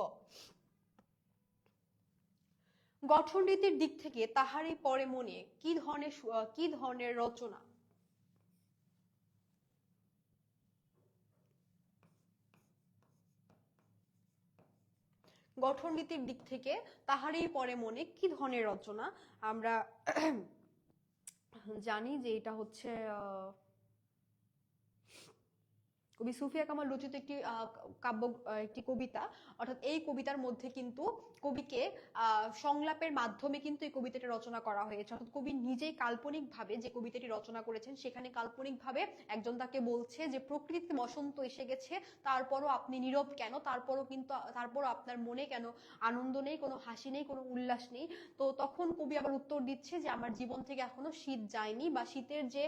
গঠন রীতির দিক থেকে তাহারই পরে মনে কি ধরনের রচনা? গঠন রীতির দিক থেকে তাহারই পরে মনে কি ধরনের রচনা? আমরা জানি যে এটা হচ্ছে কবি সুফিয়া কামাল রচিত একটি কাব্য, একটি কবিতা। অর্থাৎ এই কবিতার মধ্যে কিন্তু কবিকে সংলাপের মাধ্যমে কিন্তু এই কবিতাটি রচনা করা হয়েছে। অর্থাৎ কবি নিজেই কাল্পনিকভাবে যে কবিতাটি রচনা করেছেন, সেখানে কাল্পনিকভাবে একজন তাকে বলছে যে প্রকৃতিতে বসন্ত এসে গেছে, তারপরও আপনি নীরব কেন? তারপরও আপনার মনে কেন আনন্দ নেই, কোনো হাসি নেই, কোনো উল্লাস নেই? তো তখন কবি আবার উত্তর দিচ্ছে যে আমার জীবন থেকে এখনো শীত যায়নি, বা শীতের যে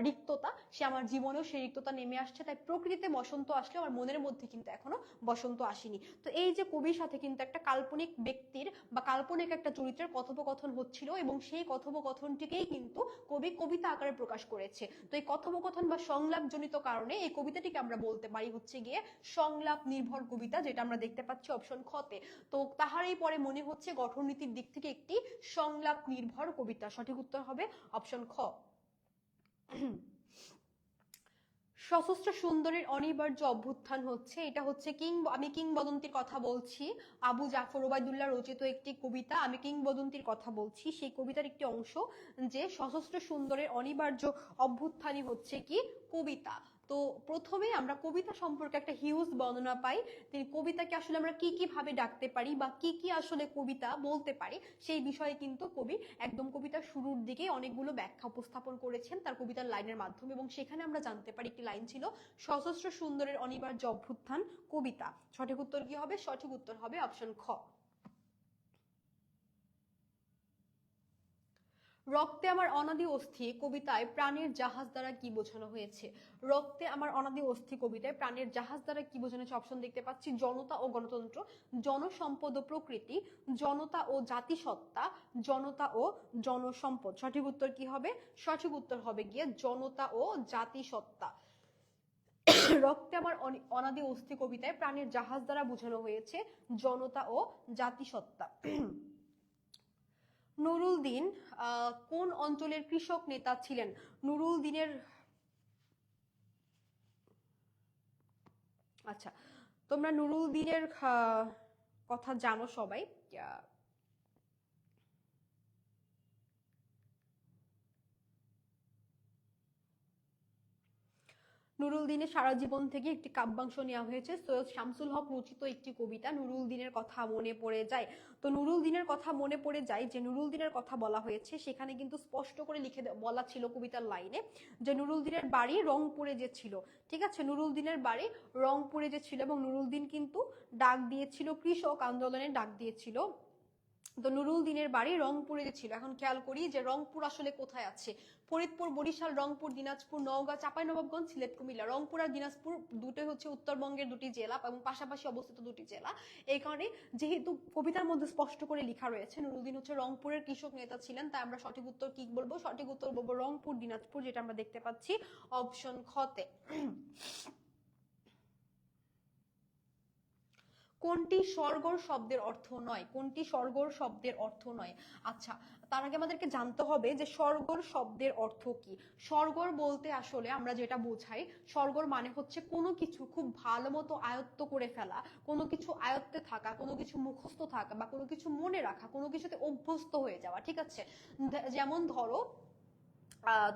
রিক্ততা, সে আমার জীবনেও সেই রিক্ততা নেমে আসছে। তাই প্রকৃতিতে বসন্ত আসলে আমার মনের মধ্যে কিন্তু এখনো বসন্ত আসেনি। তো এই যে কবির সাথে কিন্তু একটা কাল্পনিক ব্যক্তির বা কাল্পনিক একটা চরিত্রের কথোপকথন হচ্ছিল, এবং সেই কথোপকথনটিকেই কিন্তু কবি কবিতা আকারে প্রকাশ করেছে। তো এই কথোপকথন বা সংলাপ জনিত কারণে এই কবিতাটিকে আমরা বলতে পারি হচ্ছে গিয়ে সংলাপ নির্ভর কবিতা, যেটা আমরা দেখতে পাচ্ছি অপশন খ তে। তো তাহারই পরে মনে হচ্ছে গঠননীতির দিক থেকে একটি সংলাপ নির্ভর কবিতা। সঠিক উত্তর হবে অপশন খ। সশস্ত্র সুন্দরীর অনিবার্য অভ্যুত্থান হচ্ছে, এটা হচ্ছে আমি কিংবদন্তির কথা বলছি, আবু জাফর ওবায়দুল্লাহ রচিত একটি কবিতা। আমি কিংবদন্তির কথা বলছি, সেই কবিতার একটি অংশ, যে সশস্ত্র সুন্দরের অনিবার্য অভ্যুত্থানই হচ্ছে কি কবিতা। তো প্রথমে আমরা কবিতা সম্পর্কে একটা হিউজ বর্ণনা পাই। তিনি কবিতাকে আসলে আমরা কি কি ভাবে ডাকতে পারি, বা কি কি আসলে কবিতা বলতে পারি, সেই বিষয়ে কিন্তু কবি একদম কবিতার শুরুর দিকে অনেকগুলো ব্যাখ্যা উপস্থাপন করেছেন তার কবিতার লাইনের মাধ্যমে। এবং সেখানে আমরা জানতে পারি একটি লাইন ছিল সশস্ত্র সুন্দরের অনিবার্য অভ্যুত্থান কবিতা। সঠিক উত্তর কি হবে? সঠিক উত্তর হবে অপশন খ। রক্তে আমার অনাদি অস্থি কবিতায় প্রাণের জাহাজ দ্বারা কি বোঝানো হয়েছে? রক্তে আমার অনাদি অস্থি কবিতায় প্রাণের জাহাজ দ্বারা কি বোঝানো হয়েছে? অপশন দেখতে পাচ্ছি জনতা ও গণতন্ত্র, জনসম্পদ ও প্রকৃতি, জনতা ও জাতিসত্তা, জনতা ও জনসম্পদ। সঠিক উত্তর কি হবে? সঠিক উত্তর হবে গিয়ে জনতা ও জাতিসত্তা। রক্তে আমার অনাদি অস্থি কবিতায় প্রাণের জাহাজ দ্বারা বোঝানো হয়েছে জনতা ও জাতিসত্তা। নুরুল দিন কোন অঞ্চলের কৃষক নেতা ছিলেন? নুরুল দিনের, আচ্ছা, তোমরা নুরুল দিনের কথা জানো সবাই। নুরুল দিনের সারা জীবন থেকে একটি কাব্যাংশ নেওয়া হয়েছে, সৈয়দ শামসুল হক রচিত একটি কবিতা নুরুল দিনের কথা মনে পড়ে যায়। তো নুরুল দিনের কথা মনে পড়ে যায়, যে নুরুল দিনের কথা বলা হয়েছে সেখানে কিন্তু স্পষ্ট করে লিখে বলা ছিল কবিতার লাইনে যে নুরুল দিনের বাড়ি রংপুরে যে ছিল, ঠিক আছে, নুরুল দিনের বাড়ি রংপুরে যে ছিল, এবং নুরুল দিন কিন্তু ডাক দিয়েছিল, কৃষক আন্দোলনের ডাক দিয়েছিল। তো নুরুল দিনের বাড়ি রংপুরে ছিল। এখন খেয়াল করি যে রংপুর আসলে কোথায় আছে। ফরিদপুর, বরিশাল, রংপুর, দিনাজপুর, নওগাঁ, চাঁপাইনবাবগঞ্জ, সিলেট, কুমিল্লা। রংপুর আর দিনাজপুর দুটোই হচ্ছে উত্তরবঙ্গের দুটি জেলা এবং পাশাপাশি অবস্থিত দুটি জেলা। এই কারণে যেহেতু কবিতার মধ্যে স্পষ্ট করে লেখা রয়েছে নুরুল দিন হচ্ছে রংপুরের কৃষক নেতা ছিলেন, তাই আমরা সঠিক উত্তর কি বলবো? সঠিক উত্তর বলবো রংপুর, দিনাজপুর, যেটা আমরা দেখতে পাচ্ছি অপশন খতে। কোনটি স্বর্গর শব্দের অর্থ নয়? কোনটি স্বর্গর শব্দের অর্থ নয়? আচ্ছা, তার আগে আমাদেরকে জানতে হবে যে স্বর্গর শব্দের অর্থ কি। স্বর্গর বলতে আসলে আমরা যেটা বোঝাই, স্বর্গর মানে হচ্ছে কোনো কিছু খুব ভালো মতো আয়ত্ত করে ফেলা, কোনো কিছু আয়ত্তে থাকা, কোনো কিছু মুখস্থ থাকা, বা কোনো কিছু মনে রাখা, কোনো কিছুতে অভ্যস্ত হয়ে যাওয়া, ঠিক আছে। যেমন ধরো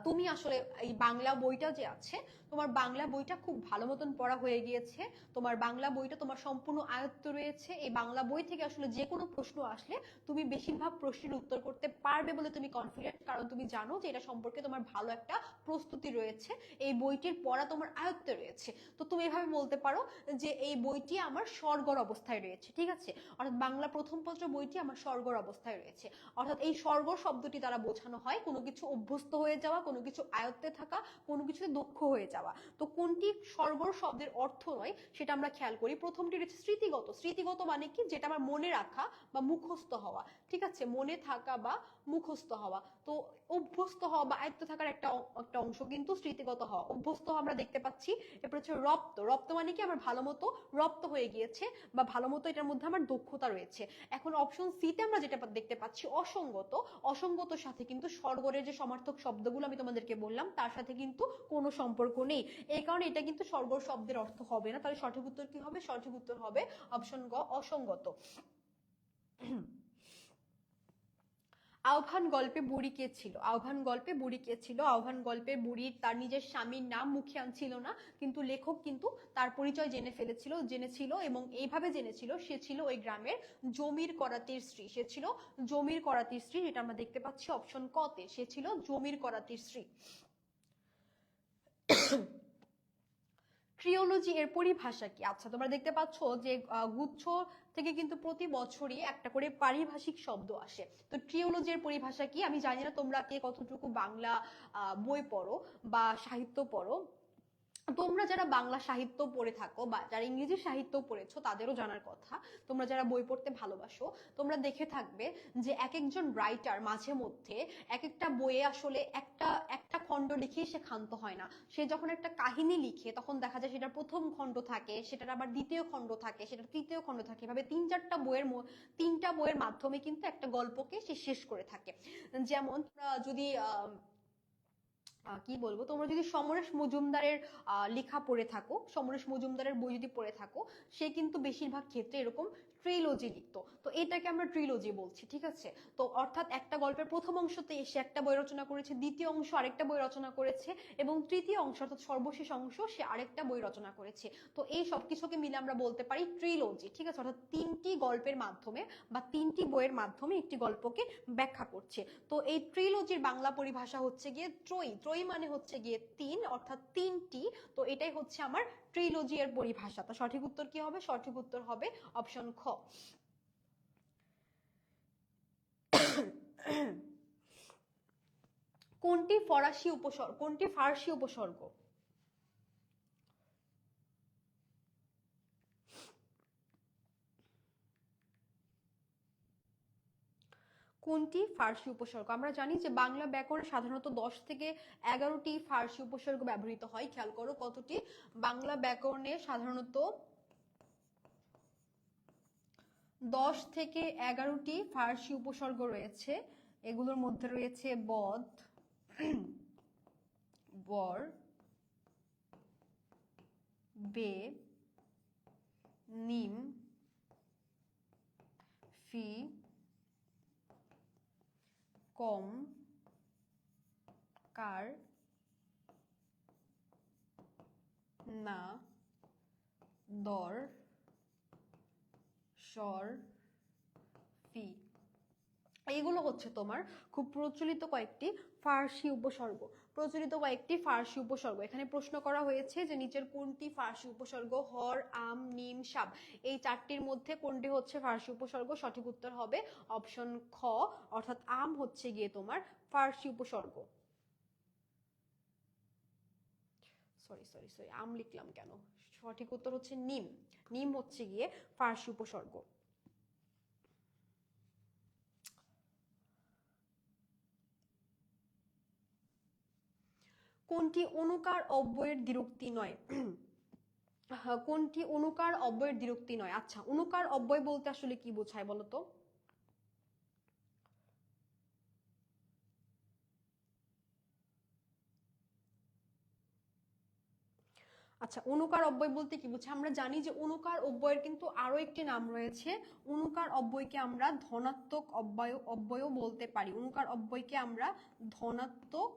তুমি আসলে এই বাংলা বইটা যে আছে, তোমার বাংলা বইটা খুব ভালো মতন পড়া হয়ে গিয়েছে, তোমার বাংলা বইটা তোমার সম্পূর্ণ আয়ত্ত রয়েছে। এই বাংলা বই থেকে আসলে যে কোনো প্রশ্ন আসলে তুমি বেশিরভাগ প্রশ্নের উত্তর করতে পারবে বলে তুমি কনফিডেন্ট, কারণ তুমি জানো যে এটা সম্পর্কে তোমার ভালো একটা প্রস্তুতি রয়েছে, এই বইটির পড়া তোমার আয়ত্তে রয়েছে। তো তুমি এভাবে বলতে পারো যে এই বইটি আমার স্বর্গর অবস্থায় রয়েছে, ঠিক আছে, অর্থাৎ বাংলা প্রথম পত্র বইটি আমার স্বর্গর অবস্থায় রয়েছে। অর্থাৎ এই স্বর্গ শব্দটি দ্বারা বোঝানো হয় কোনো কিছু অভ্যস্ত হয়ে যাওয়া, কোনো কিছু আয়ত্তে থাকা, কোনো কিছুতে দক্ষ হয়ে যাওয়া। তো কোনটি স্বর্গর শব্দের অর্থ নয় সেটা আমরা খেয়াল করি। প্রথমটি রয়েছে স্মৃতিগত। স্মৃতিগত মানে কি? যেটা আমার মনে রাখা বা মুখস্থ হওয়া, ঠিক আছে, মনে থাকা বা মুখস্থ হওয়া। তো অভ্যস্ত হওয়া বা আয়ত্ত থাকার একটা একটা অংশ কিন্তু স্মৃতিগত হওয়া। অভ্যস্ত হওয়া আমরা দেখতে পাচ্ছি। এরপর হচ্ছে রপ্ত। রপ্ত মানে কি? আমার ভালো মতো রপ্ত হয়ে গিয়েছে বা ভালো মতো এটার মধ্যে আমার দক্ষতা রয়েছে। এখন অপশন সি তে আমরা যেটা দেখতে পাচ্ছি অসঙ্গত। অসঙ্গতর সাথে কিন্তু স্বর্গের যে সমার্থক শব্দগুলো আমি তোমাদেরকে বললাম তার সাথে কিন্তু কোনো সম্পর্ক নেই। এই কারণে এটা কিন্তু স্বর্গর শব্দের অর্থ হবে না। তাহলে সঠিক উত্তর কি হবে? সঠিক উত্তর হবে অপশন গ, অসঙ্গত। আহ্বান গল্পে বুড়ি কে ছিল? আহ্বান গল্পে বুড়ি কে ছিল? আহ্বান গল্পে বুড়ির তার নিজের স্বামীর নাম মুখে আনছিল না, কিন্তু লেখক কিন্তু তার পরিচয় জেনেছিল এবং এইভাবে জেনেছিল সে ছিল ওই গ্রামের জমির করাতির স্ত্রী। সে ছিল জমির করাতির স্ত্রী, যেটা আমরা দেখতে পাচ্ছি অপশন ক তে। সে ছিল জমির করাতির স্ত্রী। ট্রিওলজি এর পরিভাষা কি? আচ্ছা, তোমরা দেখতে পাচ্ছ যে গুচ্ছ থেকে কিন্তু প্রতি বছরই একটা করে পারিভাষিক শব্দ আসে। তো ট্রিওলজি এর পরিভাষা কি? আমি জানি না তোমরা কে কতটুকু বাংলা বই পড়ো বা সাহিত্য পড়ো। তোমরা যারা বাংলা সাহিত্য পড়ে থাকো বা যারা ইংরেজি সাহিত্য পড়েছো তাদেরও জানার কথা। তোমরা যারা বই পড়তে ভালোবাসো তোমরা দেখে থাকবে যে এক একজন রাইটার মাঝে মধ্যে এক একটা বইয়ে আসলে একটা একটা খণ্ড লিখেই সে ক্ষান্ত হয় না। সে যখন একটা কাহিনী লিখে তখন দেখা যায় সেটার প্রথম খণ্ড থাকে, সেটার আবার দ্বিতীয় খণ্ড থাকে, সেটার তৃতীয় খণ্ড থাকে, এভাবে তিনটা বইয়ের মাধ্যমে কিন্তু একটা গল্পকে সে শেষ করে থাকে। যেমন যদি কি বলবো, তোমরা যদি সমরেশ মজুমদারের লেখা পড়ে থাকো, সমরেশ মজুমদারের বই যদি পড়ে থাকো, সে কিন্তু বেশিরভাগ ক্ষেত্রে এরকম ট্রিলজি লিখতো। তো এটাকে আমরা ট্রিলজি বলছি, ঠিক আছে। তো অর্থাৎ একটা গল্পের প্রথম অংশতে এসে একটা বই রচনা করেছে, দ্বিতীয় অংশ আরেকটা বই রচনা করেছে, এবং তৃতীয় অংশ অর্থাৎ সর্বশেষ অংশ সে আরেকটা বই রচনা করেছে। তো এই সব কিছুকে মিলে আমরা বলতে পারি ট্রিলজি, ঠিক আছে, অর্থাৎ তিনটি গল্পের মাধ্যমে বা তিনটি বইয়ের মাধ্যমে একটি গল্পকে ব্যাখ্যা করছে। তো এই ট্রিলজির বাংলা পরিভাষা হচ্ছে গিয়ে ত্রয়ী। ত্রয়ী মানে হচ্ছে গিয়ে তিন, অর্থাৎ তিনটি। তো এটাই হচ্ছে আমার ট্রিলজি এর পরিভাষা। তো সঠিক উত্তর কি হবে? সঠিক উত্তর হবে অপশন খ। কোনটি ফরাসি উপসর্গ? কোনটি ফার্সি উপসর্গ? কোনটি ফার্সি উপসর্গ? আমরা জানি যে বাংলা ব্যাকরণে সাধারণত 10 থেকে 11টি ফার্সি উপসর্গ ব্যবহৃত হয়। খেয়াল করো কতটি? বাংলা ব্যাকরণে সাধারণত 10 থেকে 11টি ফার্সি উপসর্গ রয়েছে। এগুলোর মধ্যে রয়েছে বদ, বর, বে, নিম, ফি, কম, কার, না, দর, স্বর, ফি, এইগুলো হচ্ছে তোমার খুব প্রচলিত কয়েকটি ফার্সি উপসর্গ। এখানে প্রশ্ন করা হয়েছে যে নিচের কোনটি ফার্সি উপসর্গ? হর, আম, নিম, সাব, এই চারটির মধ্যে কোনটি হচ্ছে ফার্সি উপসর্গ? সঠিক উত্তর হবে অপশন খ, অর্থাৎ আম হচ্ছে গিয়ে তোমার ফার্সি উপসর্গ। সরি সরি সরি, আম লিখলাম কেন? সঠিক উত্তর হচ্ছে নিম। নিম হচ্ছে গিয়ে ফার্সি উপসর্গ। কোনটি অনুকার অব্যয়ের দ্বিরুক্তি নয়? কোনটি অনুকার অব্যয়ের দ্বিরুক্তি নয়? আচ্ছা, অনুকার অব্যয় বলতে আসলে কি বোঝায় বলো তো? আচ্ছা, অনুকার অব্যয় বলতে কি বোঝায়? আমরা জানি যে অনুকার অব্যয়ের কিন্তু আরো একটি নাম রয়েছে। অনুকার অব্যয়কে আমরা ধনাত্মক অব্যয় বলতে পারি। অনুকার অব্যয়কে আমরা ধনাত্মক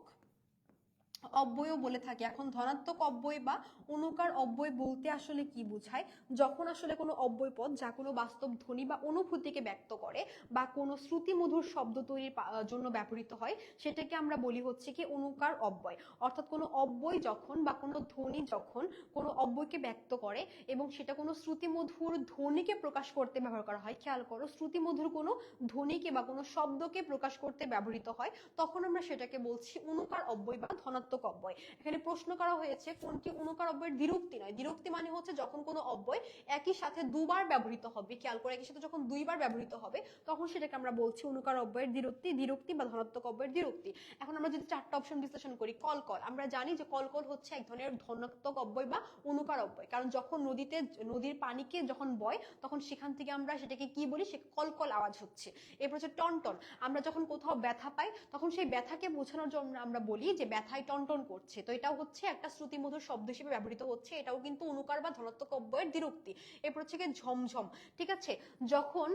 অব্যয় বলে থাকি। এখন ধনাত্মক অব্যয় বা অনুকার অব্যয় বলতে আসলে কি বোঝায়? যখন আসলে কোনো অব্যয় পদ যা কোনো বাস্তব ধ্বনি বা অনুভূতিকে ব্যক্ত করে বা কোনো শ্রুতিমধুর শব্দ তৈরির জন্য ব্যবহৃত হয়, সেটাকে আমরা বলি হচ্ছে কি অনুকার অব্যয়। অর্থাৎ কোনো অব্যয় যখন বা কোনো ধ্বনি যখন কোনো অব্যয়কে ব্যক্ত করে এবং সেটা কোনো শ্রুতিমধুর ধ্বনিকে প্রকাশ করতে ব্যবহার করা হয়, খেয়াল করো, শ্রুতিমধুর কোনো ধ্বনিকে বা কোনো শব্দকে প্রকাশ করতে ব্যবহৃত হয়, তখন আমরা সেটাকে বলছি অনুকার অব্যয় বা ধনাত্মক অব্যয়। এখানে প্রশ্ন করা হয়েছে কোনটি অনুকার অব্যয়ের দ্বিরুক্তি নয়? দ্বিরুক্তি মানে হচ্ছে যখন কোনো অব্যয় একই সাথে দুবার ব্যবহৃত হবে, খেয়াল করে, একই সাথে যখন দুইবার ব্যবহৃত হবে তখন সেটাকে আমরা বলছি অনুকার অব্যয়ের দ্বিরুক্তি বা ধনাত্মক অব্যয়ের দ্বিরুক্তি। এখন আমরা যদি চারটা অপশন বিশ্লেষণ করি, কল কল, আমরা জানি যে কল কল হচ্ছে এক ধরনের ধনাত্মক অব্যয় বা অনুকার অব্যয়, কারণ যখন নদীর পানিকে যখন বয় তখন সেখান থেকে আমরা সেটাকে কি বলি? সে কল কল আওয়াজ হচ্ছে। এরপর হচ্ছে টনটন, আমরা যখন কোথাও ব্যথা পাই তখন সেই ব্যথাকে বোঝানোর জন্য আমরা বলি যে ব্যথায় টনটন করছে, তো এটাও হচ্ছে একটা শ্রুতিমধুর শব্দ হিসেবে ব্যবহৃত হচ্ছে, এটাও কিন্তু অনুকার বা ধনাত্মক অব্যয়ের দ্বিরুক্তি। এরপর হচ্ছে কি ঝমঝম, ঠিক আছে, যখন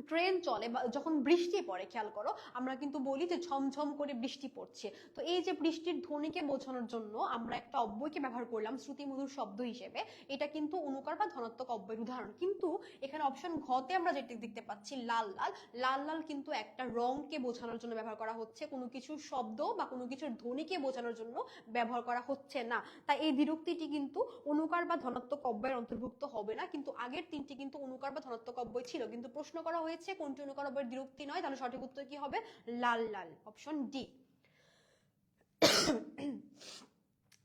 ট্রেন চলে বা যখন বৃষ্টি পড়ে, খেয়াল করো, আমরা কিন্তু বলি যে ঝমঝম করে বৃষ্টি পড়ছে। তো এই যে বৃষ্টির ধ্বনিকে বোঝানোর জন্য আমরা একটা অব্যয়কে ব্যবহার করলাম শ্রুতিমধুর শব্দ হিসেবে, এটা কিন্তু অনুকার বা ধনাত্মক অব্যয়ের উদাহরণ। কিন্তু এখানে অপশন ঘতে আমরা যেটা দেখতে পাচ্ছি লাল লাল, লাল লাল কিন্তু একটা রংকে বোঝানোর জন্য ব্যবহার করা হচ্ছে, কোনো কিছুর শব্দ বা কোনো কিছুর ধ্বনিকে বোঝানোর জন্য ব্যবহার করা হচ্ছে না। তাই এই দ্বিরুক্তিটি কিন্তু অনুকার বা ধনাত্মক অব্যয়ের অন্তর্ভুক্ত হবে না, কিন্তু আগের তিনটি কিন্তু অনুকার বা ধনাত্মক অব্যয় ছিল। কিন্তু প্রশ্ন করা হয়েছে কোনটি অনুকার অব্যয়ের দ্বিরুক্তি নয়, তাহলে সঠিক উত্তর কি হবে? লাল লাল, অপশন ডি।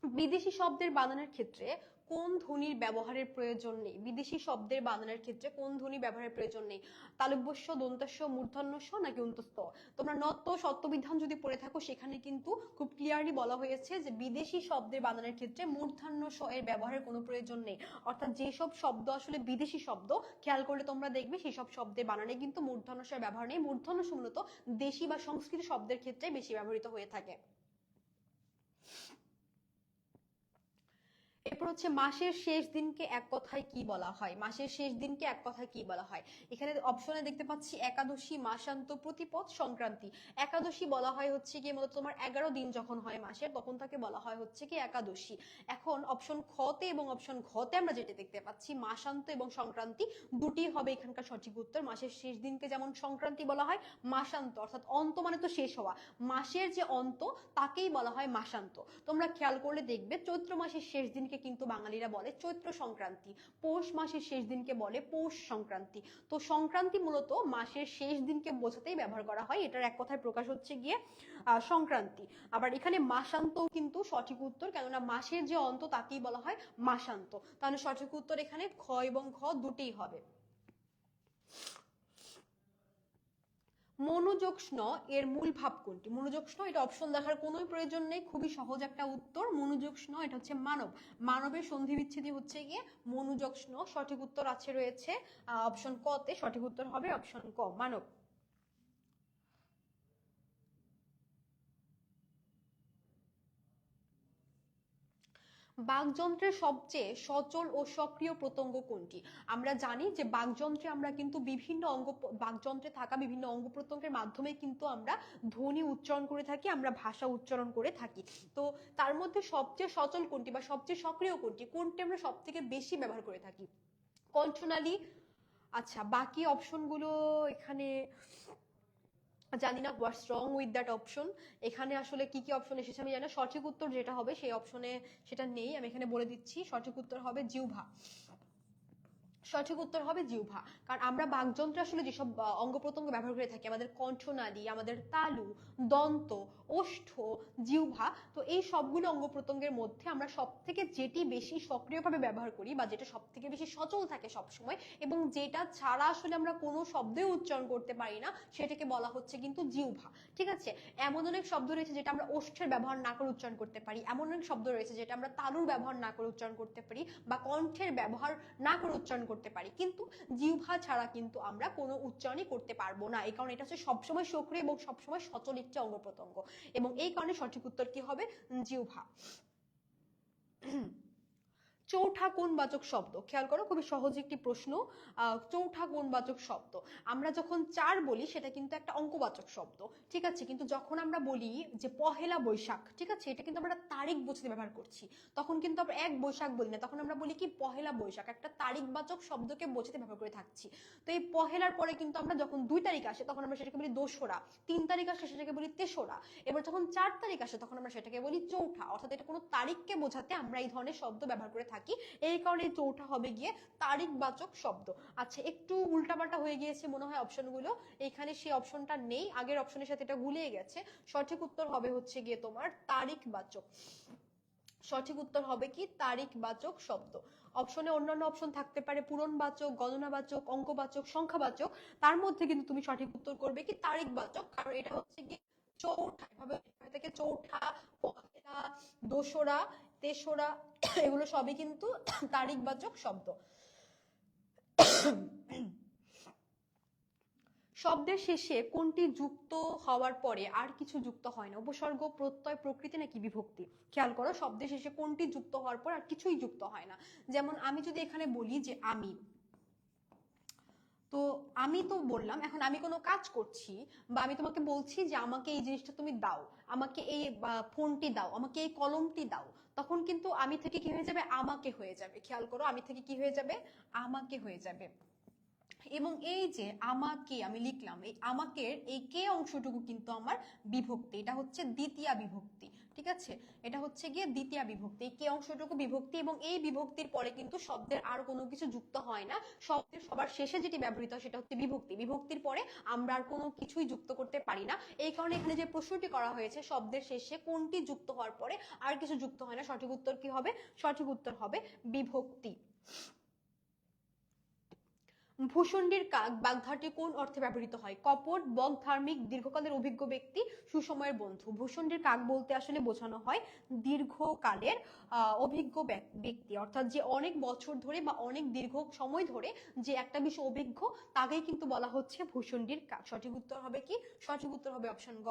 বিদেশি শব্দের বানানের ক্ষেত্রে কোন ধ্বনির ব্যবহারের প্রয়োজন নেই? বিদেশি শব্দের বানানের ক্ষেত্রে কোন ধ্বনি ব্যবহারের প্রয়োজন নেই? তালব্যস্য, দন্তস্য, মূর্ধন্যস্য নাকি অন্তস্থ? তোমরা নত্য শব্দবিধান যদি পড়ে থাকো সেখানে কিন্তু খুব ক্লিয়ারলি বলা হয়েছে যে বিদেশি শব্দের বানানের ক্ষেত্রে মূর্ধন্য স এর ব্যবহারের কোনো প্রয়োজন নেই। অর্থাৎ যেসব শব্দ আসলে বিদেশি শব্দ, খেয়াল করলে তোমরা দেখবে সেই সব শব্দের বানানে কিন্তু মূর্ধন্য স এর ব্যবহার নেই। মূর্ধন্য স মূলত দেশি বা সংস্কৃত শব্দের ক্ষেত্রে বেশি ব্যবহৃত হয়ে থাকে। এরপর হচ্ছে মাসের শেষ দিনকে এক কথায় কি বলা হয়? মাসের শেষ দিনকে এক কথায় কি বলা হয়? এখানে অপশনে দেখতে পাচ্ছি একাদশী, মাসান্ত, প্রতিপদ, সংক্রান্তি। একাদশী বলা হয় হচ্ছে কি মূলত তোমার 11 দিন যখন হয় মাসের তখন তাকে বলা হয় হচ্ছে কি একাদশী। এখন অপশন খতে এবং অপশন ঘতে আমরা যেটা দেখতে পাচ্ছি মাসান্ত এবং সংক্রান্তি, দুটি হবে এখানকার সঠিক উত্তর। মাসের শেষ দিনকে যেমন সংক্রান্তি বলা হয়, মাসান্ত অর্থাৎ অন্ত মানে তো শেষ হওয়া, মাসের যে অন্ত তাকেই বলা হয় মাসান্ত। তোমরা খেয়াল করলে দেখবে চৈত্র মাসের শেষ দিনকে কিন্তু বাঙালিরা বলে চৈত্র সংক্রান্তি, পৌষ মাসের শেষ দিনকে বলে পৌষ সংক্রান্তি। তো সংক্রান্তি মূলত মাসের শেষ দিনকে বোঝাতেই ব্যবহার করা হয়, এটার এক কথায় প্রকাশ হচ্ছে গিয়ে সংক্রান্তি। আবার এখানে মাসান্ত কিন্তু সঠিক উত্তর, কেননা মাসের যে অন্ত তাকেই বলা হয় মাসান্ত। তাহলে সঠিক উত্তর এখানে খ এবং ঘ দুটিই হবে। মনোযোগষ্ণ এর মূল ভাব কোনটি? মনোযোগষ্ণ, এটা অপশন দেখার কোনো প্রয়োজন নেই, খুবই সহজ একটা উত্তর। মনোযোগষ্ণ এটা হচ্ছে মানব, মানবের সন্ধি বিচ্ছেদই হচ্ছে গিয়ে মনোযোগষ্ণ। সঠিক উত্তর আছে রয়েছে অপশন ক তে, সঠিক উত্তর হবে অপশন ক, মানব। বাকযন্ত্রের সবচেয়ে সচল ও সক্রিয় প্রত্যঙ্গ কোনটি? আমরা জানি যে বাকযন্ত্রে আমরা কিন্তু বিভিন্ন বাকযন্ত্রে থাকা বিভিন্ন অঙ্গ প্রত্যঙ্গের মাধ্যমে কিন্তু আমরা ধ্বনি উচ্চারণ করে থাকি, আমরা ভাষা উচ্চারণ করে থাকি। তো তার মধ্যে সবচেয়ে সচল কোনটি বা সবচেয়ে সক্রিয় কোনটি আমরা সব থেকে বেশি ব্যবহার করে থাকি? কণ্ঠনালী। আচ্ছা, বাকি অপশনগুলো এখানে জানি না হোয়াটস রং উইথ দ্যাট অপশন। এখানে আসলে কি কি অপশন এসেছে আমি জানি না। সঠিক উত্তর যেটা হবে সেই অপশনে সেটা নেই, আমি এখানে বলে দিচ্ছি। সঠিক উত্তর হবে জিহ্বা। সঠিক উত্তর হবে জিহ্বা। কারণ আমরা বাকযন্ত্রে আসলে যেসব অঙ্গ প্রত্যঙ্গ ব্যবহার করে থাকি, আমাদের কণ্ঠনালী, আমাদের তালু, দন্ত, ওষ্ঠ, জিহ্বা, তো এই সবগুলো অঙ্গ প্রত্যঙ্গের মধ্যে আমরা সব থেকে যেটি বেশি সক্রিয়ভাবে ব্যবহার করি বা যেটা সব থেকে বেশি সচল থাকে সব সময় এবং যেটা ছাড়া আসলে আমরা কোনো শব্দই উচ্চারণ করতে পারি না, সেটাকে বলা হচ্ছে কিন্তু জিহ্বা। ঠিক আছে? এমন অনেক শব্দ রয়েছে যেটা আমরা ওষ্ঠের ব্যবহার না করে উচ্চারণ করতে পারি, এমন অনেক শব্দ রয়েছে যেটা আমরা তালুর ব্যবহার না করে উচ্চারণ করতে পারি বা কণ্ঠের ব্যবহার না করে উচ্চারণ করতে পারি, কিন্তু জিহ্বা ছাড়া কিন্তু আমরা কোনো উচ্চারণই করতে পারবো না। এই কারণে এটা হচ্ছে সবসময় সক্রিয় এবং সবসময় সচল একটি অঙ্গ প্রত্যঙ্গ এবং এই কারণে সঠিক উত্তর কি হবে? জিহ্বা। চৌঠা কোন বাচক শব্দ? খেয়াল করো, খুবই সহজ একটি প্রশ্ন। চৌঠা কোন বাচক শব্দ? আমরা যখন চার বলি সেটা কিন্তু একটা অঙ্কবাচক শব্দ, ঠিক আছে, কিন্তু যখন আমরা বলি যে পহেলা বৈশাখ, ঠিক আছে, এটা কিন্তু আমরা তারিখ বোঝাতে ব্যবহার করছি, তখন কিন্তু আমরা এক বৈশাখ বলি না, তখন আমরা বলি কি পহেলা বৈশাখ, একটা তারিখবাচক শব্দকে বোঝাতে ব্যবহার করে থাকছি। তো এই পহেলার পরে কিন্তু আমরা যখন 2 তারিখ আসে তখন আমরা সেটাকে বলি দোসরা, 3 তারিখ আসে সেটাকে বলি তেসরা, এবার যখন 4 তারিখ আসে তখন আমরা সেটাকে বলি চৌঠা। অর্থাৎ এটা কোনো তারিখকে বোঝাতে আমরা এই ধরনের শব্দ ব্যবহার করে থাকি, এই কারণে চৌঠা হবে গিয়ে তারিখবাচক শব্দ। আচ্ছা, একটু উল্টাপাল্টা হয়ে গিয়েছে মনে হয় অপশনগুলো, এখানে সেই অপশনটা নেই, আগের অপশনের সাথে এটা গুলিয়ে গেছে। সঠিক উত্তর হবে হচ্ছে গিয়ে তোমার তারিখবাচক। সঠিক উত্তর হবে কি তারিখবাচক শব্দ। অপশনে অন্যান্য অপশন থাকতে পারে পূরণবাচক, গণনাবাচক, অঙ্কবাচক, সংখ্যাবাচক, তার মধ্যে কিন্তু তুমি সঠিক উত্তর করবে কি তারিখবাচক, কারণ এটা হচ্ছে কি চৌঠা, এভাবে থেকে চৌঠা, পহেলা, দোসরা, তেসরা, এগুলো সবই কিন্তু তারিখবাচক শব্দ। শব্দের শেষে কোনটি যুক্ত হওয়ার পরে আর কিছু যুক্ত হয় না? উপসর্গ, প্রত্যয়, প্রকৃতি নাকি বিভক্তি? খেয়াল করো, শব্দের শেষে কোনটি যুক্ত হওয়ার পর আর কিছুই যুক্ত হয় না। যেমন আমি যদি এখানে বলি যে আমি, তো আমি তো বললাম, এখন আমি কোনো কাজ করছি বা আমি তোমাকে বলছি যে আমাকে এই জিনিসটা তুমি দাও, আমাকে এই ফোনটি দাও, আমাকে এই কলমটি দাও, তখন কিন্তু আমি থেকে কি হয়ে যাবে? আমাকে হয়ে যাবে। খেয়াল করো, আমি থেকে কি হয়ে যাবে? আমাকে হয়ে যাবে। এবং এই যে আমাকে আমি লিখলাম, এই আমাকের এই কে অংশটুকু কিন্তু আমার বিভক্তি, এটা হচ্ছে দ্বিতীয়া বিভক্তি, ঠিক আছে, এটা হচ্ছে গিয়ে দ্বিতীয়া বিভক্তি, এই কে অংশটুকু বিভক্তি এবং এই বিভক্তির পরে কিন্তু শব্দের আর কোনো কিছু যুক্ত হয় না। শব্দের সবার শেষে যেটি ব্যবহৃত হয় সেটা হচ্ছে বিভক্তি, বিভক্তির পরে আমরা আর কোনো কিছুই যুক্ত করতে পারি না। এই কারণে এখানে যে প্রশ্নটি করা হয়েছে শব্দের শেষে কোনটি যুক্ত হওয়ার পরে আর কিছু যুক্ত হয় না, সঠিক উত্তর কি হবে? সঠিক উত্তর হবে বিভক্তি। ভূষণ্ডীর কাক বাগধারাটি কোন অর্থে ব্যবহৃত হয়? কপট, বক, ধার্মিক, দীর্ঘকালের অভিজ্ঞ ব্যক্তি, সুসময়ের বন্ধু। ভূষণ্ডীর কাক বলতে আসলে বোঝানো হয় দীর্ঘকালের অভিজ্ঞ ব্যক্তি, অর্থাৎ যে অনেক বছর ধরে বা অনেক দীর্ঘ সময় ধরে যে একটা বিষয় অভিজ্ঞ, তাকেই কিন্তু বলা হচ্ছে ভূষণ্ডীর কাক। সঠিক উত্তর হবে কি? সঠিক উত্তর হবে অপশন গ।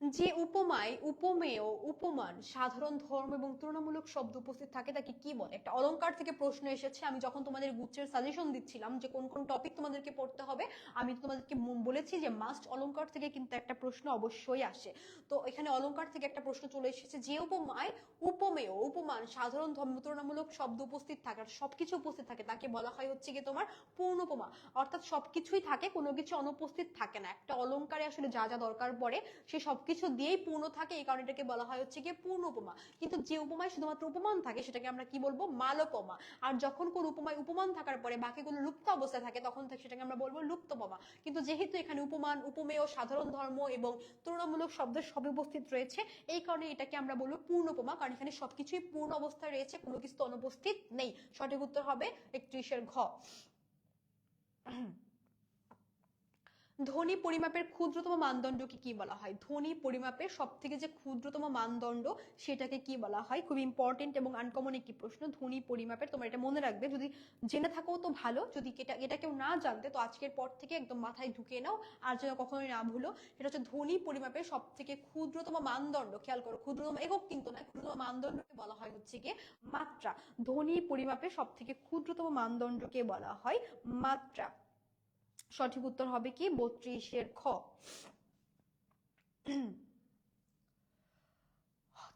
যে উপমায় উপমেয়, উপমান, সাধারণ ধর্ম এবং তুলনামূলক শব্দ উপস্থিত থাকে তাকে কি বলে? একটা অলংকার থেকে প্রশ্ন এসেছে, আমি যখন তোমাদের গুচ্ছের সাজেশন দিচ্ছিলাম যে কোন কোন টপিক তোমাদেরকে পড়তে হবে, আমি তোমাদেরকে বলেছি যে মাস্ট অলংকার থেকে কিন্তু একটা প্রশ্ন অবশ্যই আসে। তো এখানে অলংকার থেকে একটা প্রশ্ন চলে এসেছে, যে উপমায় উপমেয়, উপমান, সাধারণ ধর্ম, তুলনামূলক শব্দ উপস্থিত থাকে, সবকিছু উপস্থিত থাকে, তাকে বলা হয় হচ্ছে গিয়ে তোমার পূর্ণ উপমা। অর্থাৎ সবকিছুই থাকে, কোনো কিছু অনুপস্থিত থাকে না। একটা অলংকারে আসলে যা যা দরকার পড়ে সে সবকিছু দিয়েই পূর্ণ থাকে, এই কারণে এটাকে বলা হয় হচ্ছে গিয়ে পূর্ণ উপমা। কিন্তু যে উপমায় শুধুমাত্র উপমান থাকে সেটাকে আমরা কি বলবো? মালোপমা। আর যখন কোন উপমায় উপমান থাকার পরে বাকিগুলো লুপ্ত অবস্থায় থাকে তখন সেটাকে আমরা বলবো লুপ্তপমা। কিন্তু যেহেতু এখানে উপমান, উপমেয়, সাধারণ ধর্ম এবং তুলনামূলক শব্দ সব উপস্থিত রয়েছে, এই কারণে এটাকে আমরা বলবো পূর্ণ উপমা, কারণ এখানে সবকিছুই পূর্ণ অবস্থায় রয়েছে, কোনো কিছু অনুপস্থিত নেই। সঠিক উত্তর হবে 31 ঘ। ধ্বনি পরিমাপের ক্ষুদ্রতম মানদণ্ডকে কি বলা হয়? ধ্বনি পরিমাপের সব থেকে যে ক্ষুদ্রতম মানদণ্ড সেটাকে কি বলা হয়? খুব ইম্পর্টেন্ট এবং আনকমন একটি প্রশ্ন। ধ্বনি পরিমাপের, তোমরা এটা মনে রাখবে, যদি জেনে থাকো তো ভালো, যদি এটা কেউ না জানতে তো আজকের পর থেকে একদম মাথায় ঢুকিয়ে নাও, আর যেন কখনোই না ভুলো। সেটা হচ্ছে ধ্বনি পরিমাপের সব থেকে ক্ষুদ্রতম মানদণ্ড, খেয়াল করো, ক্ষুদ্রতম একক কিন্তু না, ক্ষুদ্রতম মানদণ্ডকে বলা হয় হচ্ছে গিয়ে মাত্রা। ধ্বনি পরিমাপের সব থেকে ক্ষুদ্রতম মানদণ্ডকে বলা হয় মাত্রা। সঠিক উত্তর হবে কি 32-এর খ।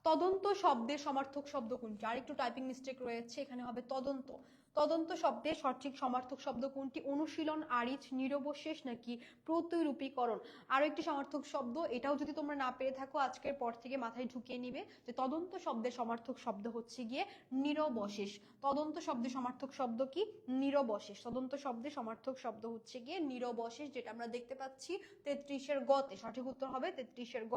তদন্ত শব্দের সমার্থক শব্দ কোনটি? আর একটু টাইপিং মিস্টেক রয়েছে, এখানে হবে তদন্ত। তদন্ত শব্দের সঠিক সমার্থক শব্দ কোনটি? অনুশীলন, আরিচ, নিরবশেষ নাকি প্রতিরূপীকরণ? আরো একটি সমার্থক শব্দ, এটাও যদি তোমরা না পেরে থাকো আজকের পর থেকে মাথায় ঢুকিয়ে নিবে যে তদন্ত শব্দের সমার্থক শব্দ হচ্ছে গিয়ে নিরবশেষ। তদন্ত শব্দের সমার্থক শব্দ কি? নিরবশেষ। তদন্ত শব্দের সমার্থক শব্দ হচ্ছে গিয়ে নিরবশেষ, যেটা আমরা দেখতে পাচ্ছি 33-এর গ তে। সঠিক উত্তর হবে 33-এর গ।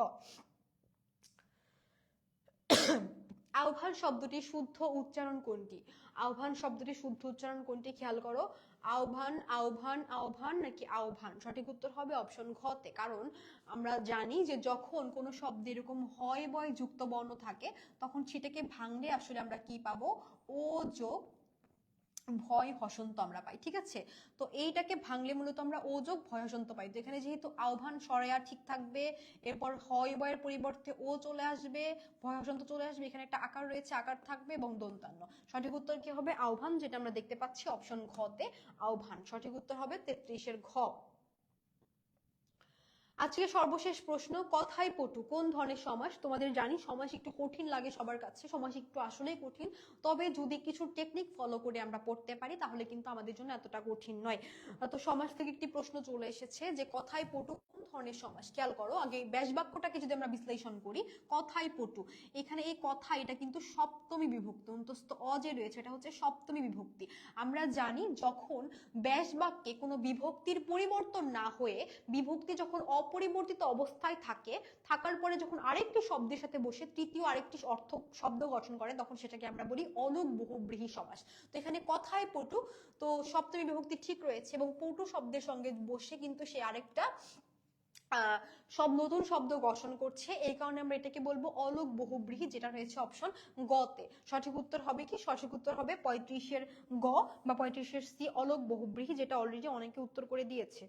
আহ্বান শব্দটি শুদ্ধ উচ্চারণ কোনটি? আহ্বান শব্দটি শুদ্ধ উচ্চারণ কোনটি? খেয়াল করো, আহ্বান, আহ্বান, আহ্বান নাকি আহ্বান? সঠিক উত্তর হবে অপশন ঘ তে। কারণ আমরা জানি যে যখন কোনো শব্দে এরকম হয় বয় যুক্ত বর্ণ থাকে তখন সেটাকে ভাঙলে আসলে আমরা কি পাবো? ও যোগ ভয় হসন্ত আমরা পাই, ঠিক আছে? তো এইটাকে ভাঙলে মূলত আমরা ও যোগ ভয় হসন্ত পাই। তো এখানে যেহেতু আহ্বান সরেয়া ঠিক থাকবে, এরপর হয় বয়ের পরিবর্তে ও চলে আসবে, ভয় হসন্ত চলে আসবে, এখানে একটা আকার রয়েছে, আকার থাকবে এবং দন্তান্ন। সঠিক উত্তর কি হবে? আহ্বান, যেটা আমরা দেখতে পাচ্ছি অপশন ঘ তে, আহ্বান। সঠিক উত্তর হবে 33-এর ঘ। আজকে সর্বশেষ প্রশ্ন, কথায় পটু কোন ধরনের সমাস? তোমাদের জানি সমাস একটু কঠিন লাগে সবার কাছে, সমাস একটু আসলেই কঠিন, তবে যদি কিছু টেকনিক ফলো করে আমরা পড়তে পারি তাহলে কিন্তু আমাদের জন্য এতটা কঠিন নয়। তো সমাস থেকে একটি প্রশ্ন চলে এসেছে যে কথায় পটু কোন ধরনের সমাস? খেয়াল করো, আগে ব্যাস বাক্যটাকে যদি আমরা বিশ্লেষণ করি, কথায় পটু, এখানে এই কথা এটা কিন্তু সপ্তমী বিভক্তি, অন্তস্থ অ যে রয়েছে এটা হচ্ছে সপ্তমী বিভক্তি। আমরা জানি যখন ব্যাস বাক্যে কোনো বিভক্তির পরিবর্তন না হয়ে বিভক্তি যখন অপরিবর্তিত অবস্থায় থাকে, থাকার পরে যখন আরেকটি শব্দের সাথে বসে তৃতীয় আরেকটি অর্থ শব্দ গঠন করে তখন সেটাকে আমরা বলি অলোপ বহুব্রীহি সমাস। তো এখানে কথায় পটু, তো সপ্তমী বিভক্তি ঠিক রয়েছে এবং পটু শব্দের সঙ্গে বসে কিন্তু সে আরেকটা সব নতুন শব্দ গঠন করছে, এই কারণে আমরা এটাকে বলবো অলোক বহুব্রীহি, যেটা রয়েছে অপশন গ তে। সঠিক উত্তর হবে কি? সঠিক উত্তর হবে 35-এর গ বা 35-এর সি, অলোক বহুব্রীহি, যেটা অলরেডি অনেকে উত্তর করে দিয়েছে।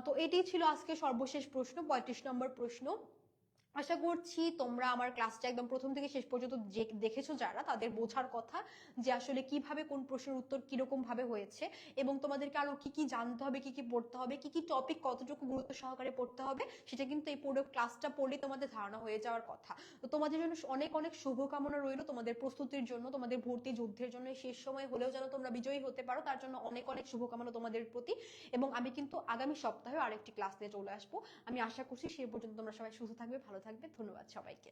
তো এটাই ছিল আজকে সর্বশেষ প্রশ্ন, 35 নম্বর প্রশ্ন। আশা করছি তোমরা আমার ক্লাসটা একদম প্রথম থেকে শেষ পর্যন্ত দেখেছো, যারা তাদের বোঝার কথা যে আসলে কিভাবে কোন প্রশ্নের উত্তর কিরকম ভাবে হয়েছে, এবং তোমাদেরকে আরো কি কি জানতে হবে, কি কি পড়তে হবে, কি কি টপিক কতটুকু গুরুত্ব সহকারে পড়তে হবে, সেটা কিন্তু এই পুরো ক্লাসটা পড়লে তোমাদের ধারণা হয়ে যাওয়ার কথা। তো তোমাদের জন্য অনেক অনেক শুভকামনা রইল, তোমাদের প্রস্তুতির জন্য, তোমাদের ভর্তি যুদ্ধের জন্য শেষ সময় হলেও যেন তোমরা বিজয়ী হতে পারো, তার জন্য অনেক অনেক শুভকামনা তোমাদের প্রতি। এবং আমি কিন্তু আগামী সপ্তাহে আরেকটি ক্লাস নিয়ে চলে আসবো। আমি আশা করছি সেই পর্যন্ত তোমরা সবাই সুস্থ থাকবে, ভালো থাকবে। ধন্যবাদ সবাইকে।